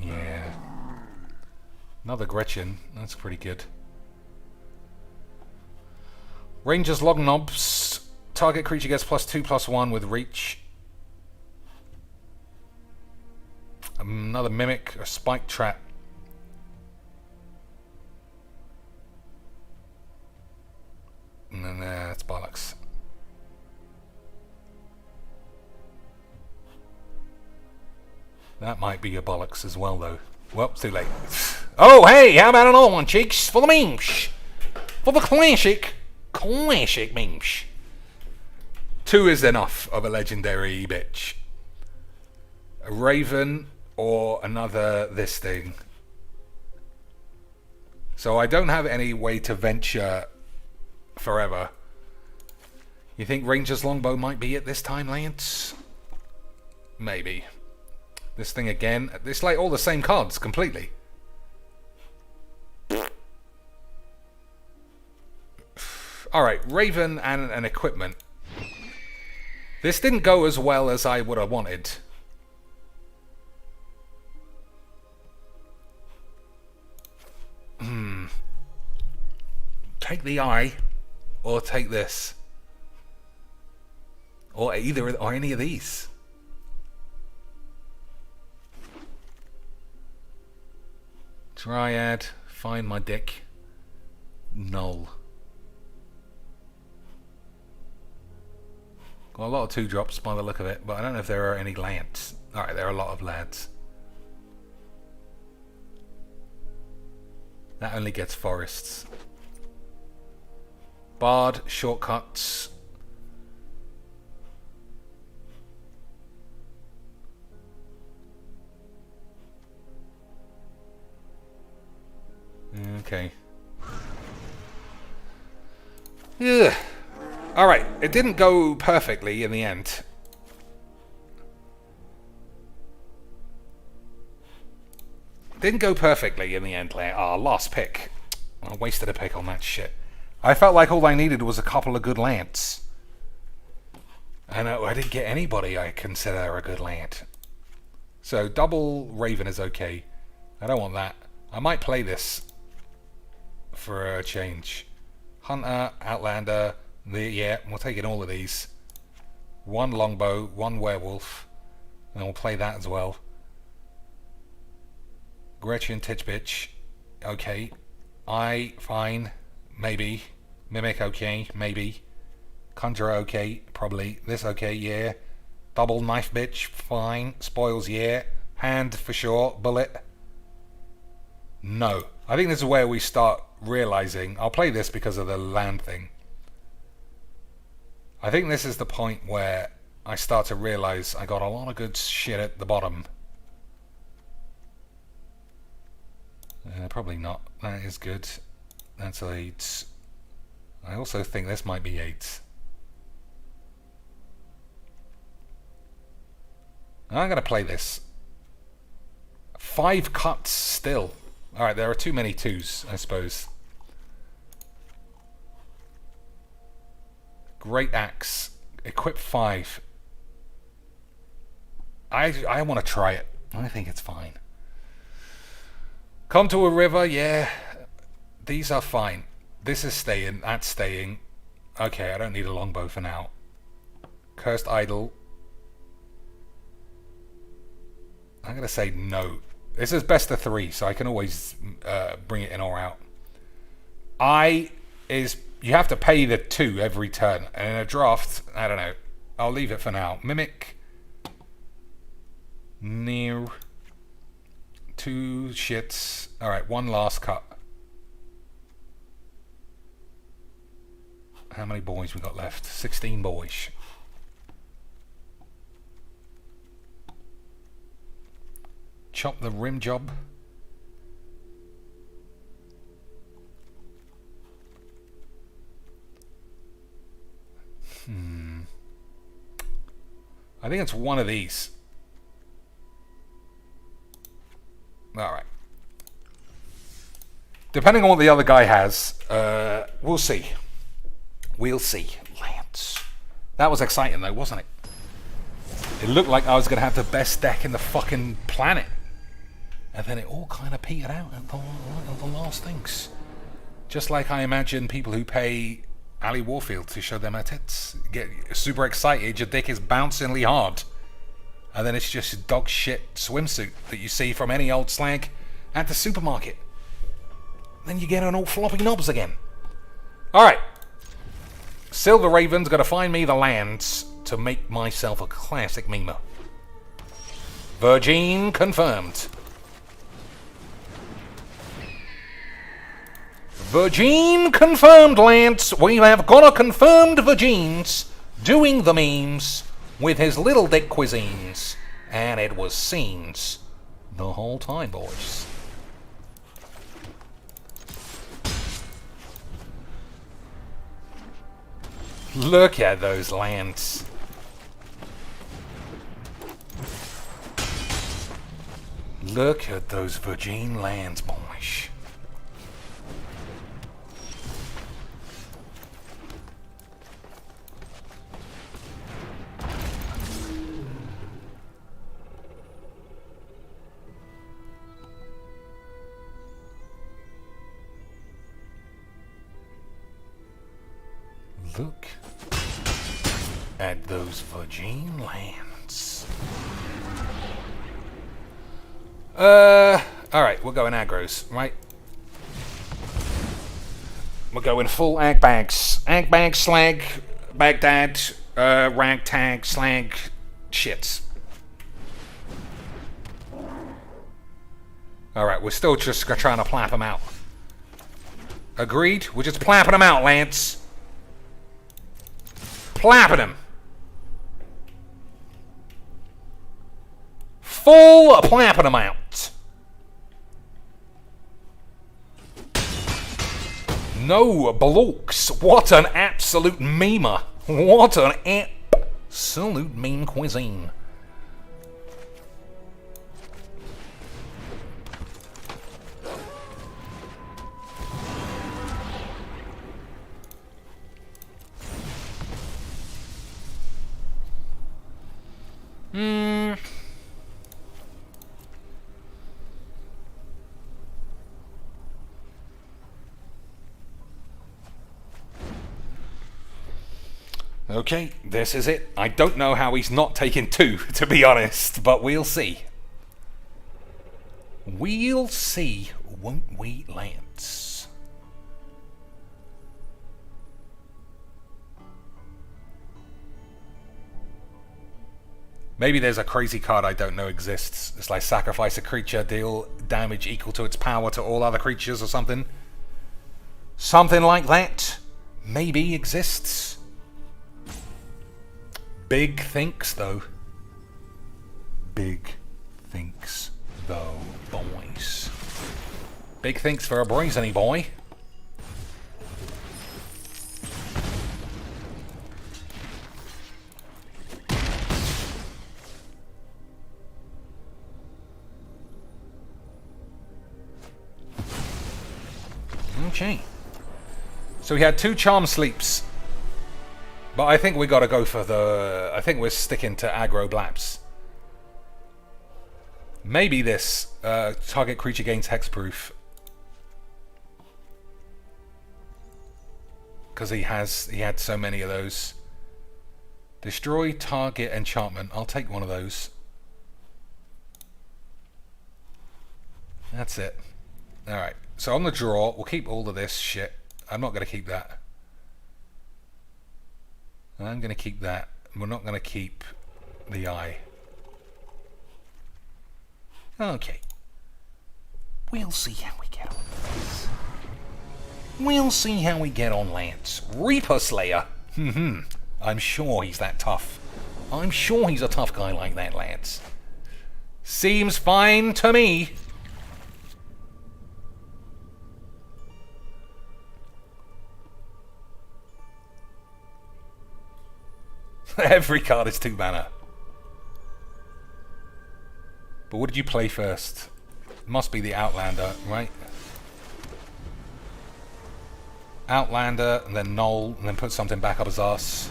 Yeah. Another Gretchen, that's pretty good. Ranger's Log Knobs. Target creature gets +2/+1 with reach. Another Mimic, a Spike Trap. And then that's bollocks. That might be a bollocks as well, though. Well, too late. Oh, hey, how about another one, cheeks? For the memes. For the classic memes. 2 is enough of a legendary bitch. A Raven or another this thing. So I don't have any way to venture forever. You think Ranger's Longbow might be it this time, Lance? Maybe. This thing again. It's like all the same cards completely. Alright, Raven and an equipment. This didn't go as well as I would have wanted. Take the eye, or take this. Or either, or any of these. Dryad, find my dick. Null. Got a lot of 2-drops by the look of it, but I don't know if there are any lads. Alright, there are a lot of lads. That only gets forests. Bard, shortcuts. Okay. Ugh. Alright, it didn't go perfectly in the end. Didn't go perfectly in the end, last pick. I wasted a pick on that shit. I felt like all I needed was a couple of good lands. And I didn't get anybody I consider a good land. So double Raven is okay. I don't want that. I might play this for a change. Hunter, Outlander, yeah, we'll take in all of these. 1 Longbow, 1 Werewolf, and we'll play that as well. Gretchen, Titch Bitch, okay. Eye, fine, maybe. Mimic, okay, maybe. Conjurer, okay, probably. This, okay, yeah. Double Knife Bitch, fine. Spoils, yeah. Hand, for sure. Bullet, no. I think this is where we start realizing. I'll play this because of the land thing. I think this is the point where I start to realize I got a lot of good shit at the bottom. Probably not. That is good. That's 8. I also think this might be 8. I'm going to play this. 5 cuts still. Alright, there are too many 2s, I suppose. Great Axe. Equip 5. I want to try it. I think it's fine. Come to a river, yeah. These are fine. This is staying, that's staying. Okay, I don't need a longbow for now. Cursed Idol. I'm going to say no. This is best of 3, so I can always bring it in or out. You have to pay the 2 every turn. And in a draft, I don't know. I'll leave it for now. Mimic. Near. 2 shits. Alright, 1 last cut. How many boys we got left? 16 boys. Chop the rim job. I think it's one of these. Alright. Depending on what the other guy has, we'll see. We'll see. Lance. That was exciting though, wasn't it? It looked like I was going to have the best deck in the fucking planet. And then it all kind of petered out at the last things. Just like I imagine people who pay Ali Warfield to show them her tits get super excited, your dick is bouncingly hard. And then it's just a dog shit swimsuit that you see from any old slag at the supermarket. Then you get on all floppy knobs again. Alright. Silver Raven's got to find me the lands to make myself a classic meme. Virgin confirmed. Virgin confirmed, Lance. We have got a confirmed Virgins doing the memes with his little dick cuisines. And it was scenes the whole time, boys. Look at those lands. Look at those Virgin lands, boys. Look at those Virgin lands. Alright, we're going aggros, right? We're going full ag bags. Ag bag, slag, Baghdad, ragtag, slag, shits. Alright, we're still just trying to plap them out. Agreed? We're just plapping them out, Lance. Plapping him. Full plapping him out. No blokes. What an absolute memer. What an absolute meme cuisine. Okay, this is it. I don't know how he's not taking 2, to be honest, but we'll see. We'll see, won't we, Lance? Maybe there's a crazy card I don't know exists. It's like sacrifice a creature, deal damage equal to its power to all other creatures or something. Something like that maybe exists. Big thinks, though. Big thinks, though, boys. Big thinks for a brazeny boy. Okay. So we had 2 charm sleeps. But I think we got to go for the... I think we're sticking to aggro blaps. Maybe this. Target creature gains hexproof. Because he had so many of those. Destroy target enchantment. I'll take one of those. That's it. Alright. So on the draw, we'll keep all of this shit. I'm not going to keep that. I'm going to keep that. We're not going to keep the eye. Okay. We'll see how we get on this. We'll see how we get on, Lance. Reaper Slayer. I'm sure he's that tough. I'm sure he's a tough guy like that, Lance. Seems fine to me. Every card is 2 mana. But what did you play first? Must be the Outlander, right? Outlander, and then Null, and then put something back up his ass.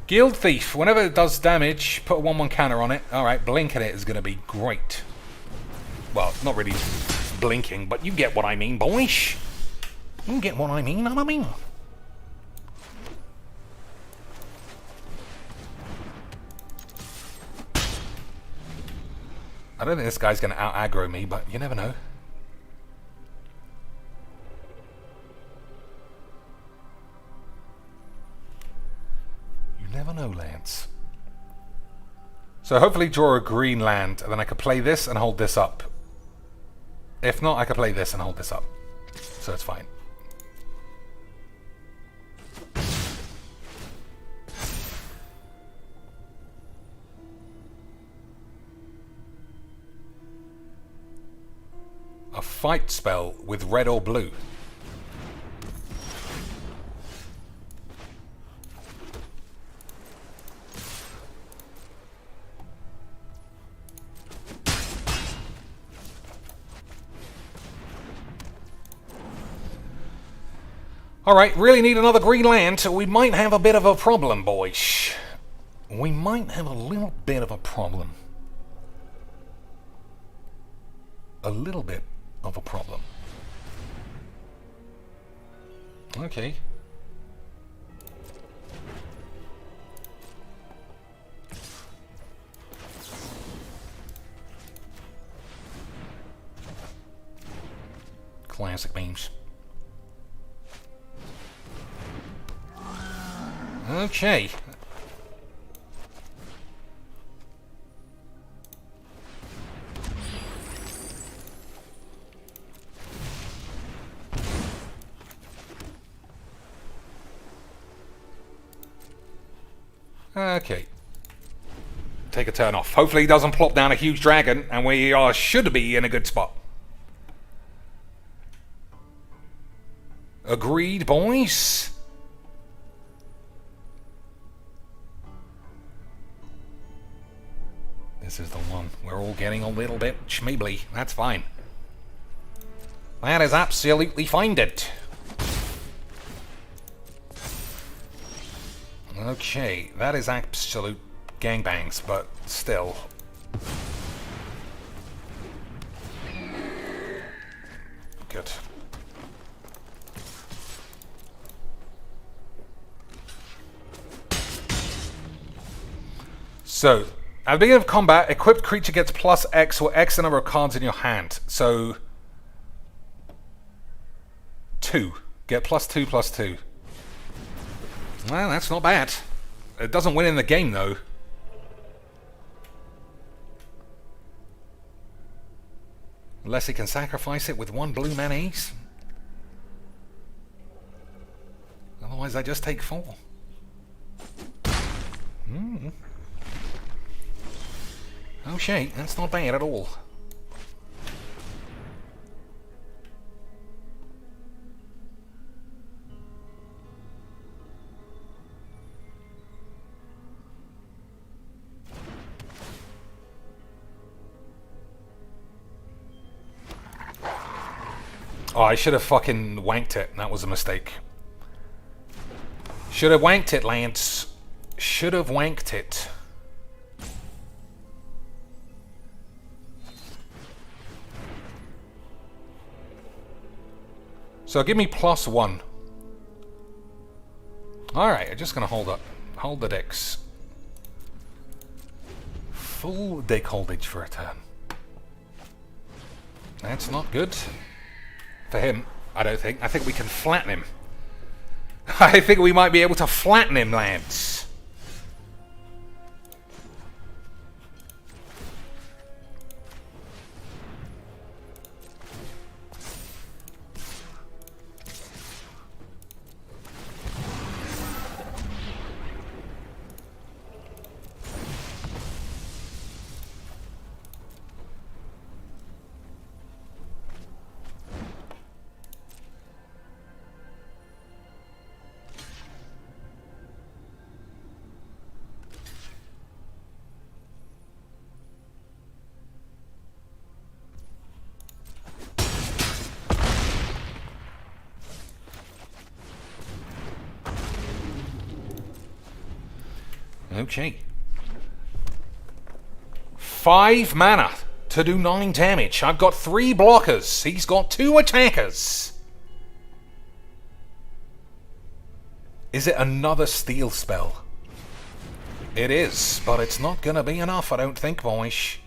Guild Thief. Whenever it does damage, put a 1/1 counter on it. Alright, blinking it is going to be great. Well, not really blinking, but you get what I mean, boys. You get what I mean, I mean. I don't think this guy's going to out-aggro me, but you never know. You never know, Lance. So hopefully draw a green land, and then I could play this and hold this up. If not, I could play this and hold this up. So it's fine. A fight spell with red or blue. Alright, really need another green land, so we might have a bit of a problem, boys. We might have a little bit of a problem. A little bit of a problem. Okay. Classic memes. Okay. Okay. Take a turn off. Hopefully he doesn't plop down a huge dragon, and we should be in a good spot. Agreed, boys. This is the one. We're all getting a little bit schmeebly. That's fine. That is absolutely fine, it. Okay, that is absolute gangbangs, but still. Good. So, at the beginning of combat, equipped creature gets plus X or X the number of cards in your hand. So, 2. Get +2/+2. Well, that's not bad. It doesn't win in the game, though. Unless he can sacrifice it with 1 blue mayonnaise. Otherwise, I just take 4. Oh, shit. That's not bad at all. Oh, I should have fucking wanked it. That was a mistake. Should have wanked it, Lance. Should have wanked it. So give me +1. Alright, I'm just gonna hold the decks. Full deck holdage for a turn. That's not good. For him, I don't think. I think we can flatten him. I think we might be able to flatten him, lads. Okay. 5 mana to do 9 damage. I've got 3 blockers. He's got 2 attackers. Is it another steal spell? It is, but it's not gonna be enough, I don't think, boys.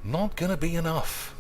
Not gonna be enough.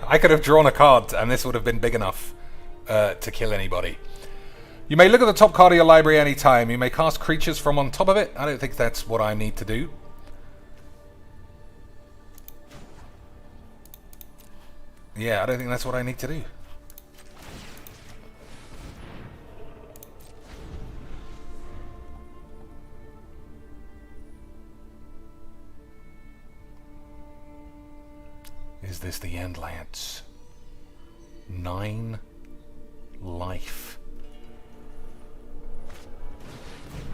I could have drawn a card and this would have been big enough to kill anybody. You may look at the top card of your library anytime. You may cast creatures from on top of it. I don't think that's what I need to do. Yeah, I don't think that's what I need to do. Is this the end, lads? 9 life.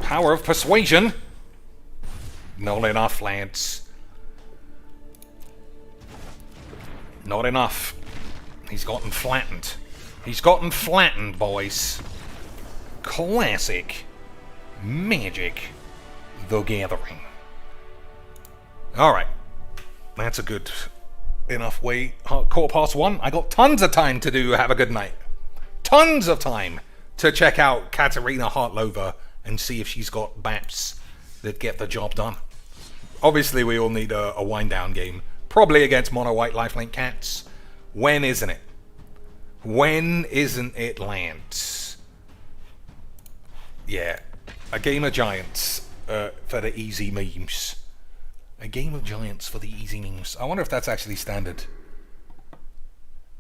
Power of persuasion. Not enough, lads. Not enough. He's gotten flattened. He's gotten flattened, boys. Classic Magic the Gathering. Alright. That's a good enough way. 1:15. I got tons of time to do Have a Good Night. Tons of time to check out Katarina Hartlova and see if she's got baps that get the job done. Obviously, we all need a wind-down game. Probably against mono-white lifelink cats. When isn't it? When isn't it, Lance? Yeah. A game of Giants for the easy memes. A game of Giants for the easy memes. I wonder if that's actually standard.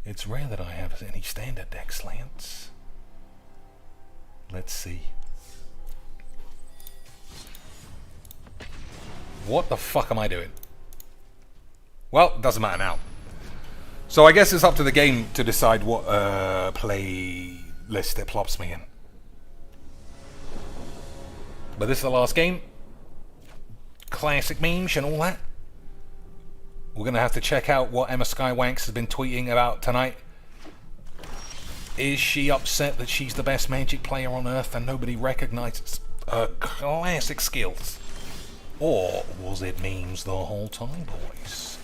It's rare that I have any standard decks, Lance. Let's see. What the fuck am I doing? Well, doesn't matter now. So I guess it's up to the game to decide what playlist it plops me in. But this is the last game. Classic memes and all that. We're going to have to check out what Emma Skywanks has been tweeting about tonight. Is she upset that she's the best Magic player on Earth and nobody recognizes her classic skills? Or was it memes the whole time, boys?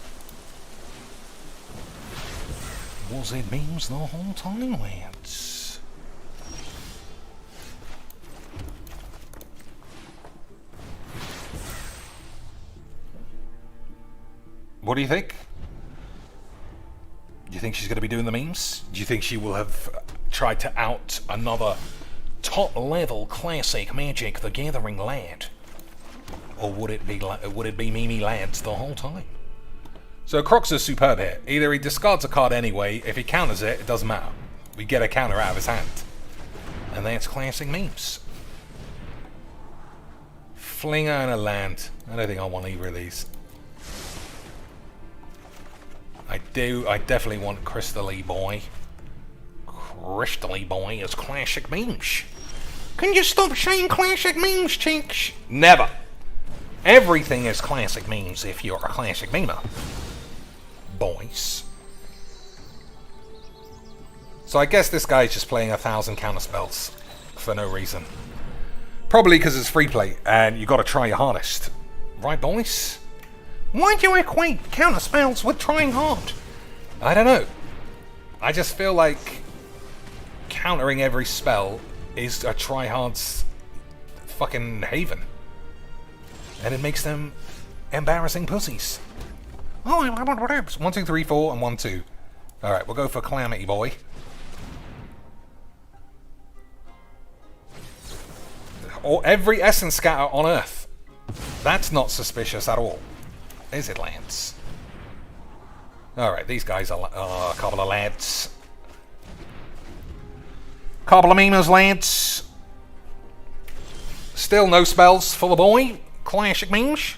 Was it memes the whole time, lads? What do you think? Do you think she's going to be doing the memes? Do you think she will have tried to out another top-level classic Magic the Gathering lad? Or would it be Mimi lads the whole time? So Crocs is superb here. Either he discards a card anyway, if he counters it, it doesn't matter. We get a counter out of his hand. And that's classic memes. Flinger and a land. I don't think I want either of these. I definitely want Crystally Boy. Crystally Boy is classic memes. Can you stop saying classic memes, chinks? Never. Everything is classic memes if you're a classic memer. Boys. So I guess this guy's just playing 1,000 counter spells for no reason. Probably because it's free play and you gotta try your hardest. Right, boys? Why do you equate counter spells with trying hard? I don't know. I just feel like countering every spell is a tryhard's fucking haven. And it makes them embarrassing pussies. Oh, I want whatever. 1, 2, 3, 4, and 1, 2. Alright, we'll go for Calamity Boy. Or every Essence Scatter on Earth. That's not suspicious at all. Is it, Lance? Alright, these guys are a couple of lads. Couple of memers, lads. Still no spells for the boy. Classic memes.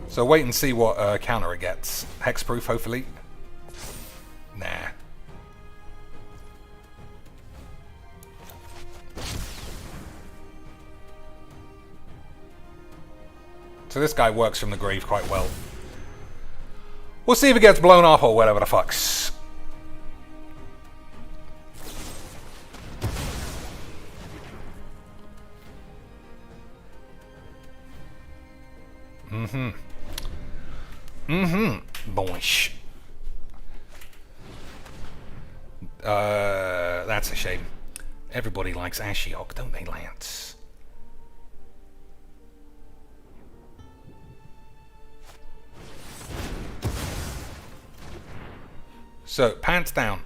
So wait and see what counter it gets. Hexproof, hopefully. Nah. So this guy works from the grave quite well. We'll see if it gets blown up or whatever the fucks. Boish. That's a shame. Everybody likes Ashiok, don't they, Lance? So, pants down.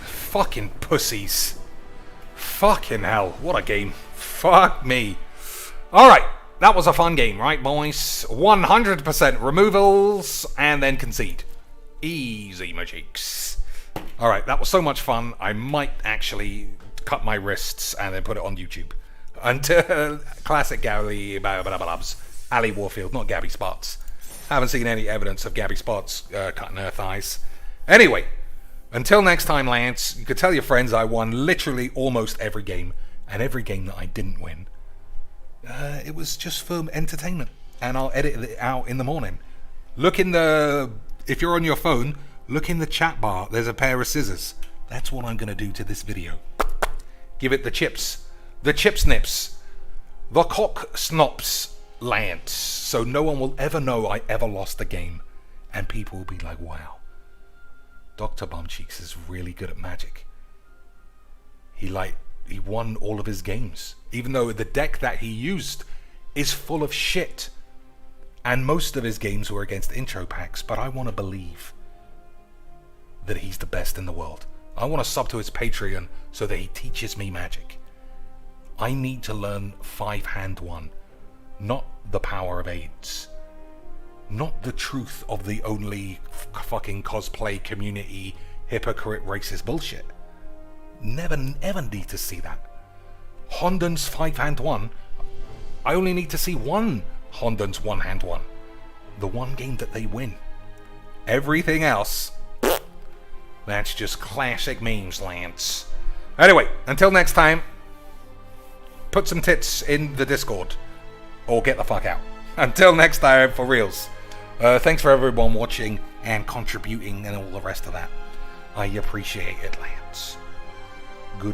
Fucking pussies. Fucking hell, what a game. Fuck me. Alright, that was a fun game, right, boys? 100% removals, and then concede. Easy, my cheeks. Alright, that was so much fun, I might actually cut my wrists and then put it on YouTube. Until classic Gabby Ali Warfield, not Gabby Spots. Haven't seen any evidence of Gabby Spots cutting her thighs. Anyway, until next time, Lance, you could tell your friends I won literally almost every game, and every game that I didn't win, it was just for entertainment, and I'll edit it out in the morning. Look in the, if you're on your phone, look in the chat bar, there's a pair of scissors. That's what I'm going to do to this video. Give it the chips, the chip snips, the cock snops, Lance, so no one will ever know I ever lost a game, and people will be like, wow. Dr. Bumcheeks is really good at Magic. He won all of his games, even though the deck that he used is full of shit. And most of his games were against intro packs, but I want to believe that he's the best in the world. I want to sub to his Patreon so that he teaches me Magic. I need to learn 5-hand 1, not the power of AIDS. Not the truth of the only fucking cosplay community hypocrite racist bullshit. Never ever need to see that. Honden's 5-hand 1, I only need to see one Honden's 1-hand 1. The one game that they win. Everything else, that's just classic memes, Lance. Anyway, until next time, put some tits in the Discord. Or get the fuck out. Until next time, for reals. Thanks for everyone watching and contributing and all the rest of that. I appreciate it, Lance.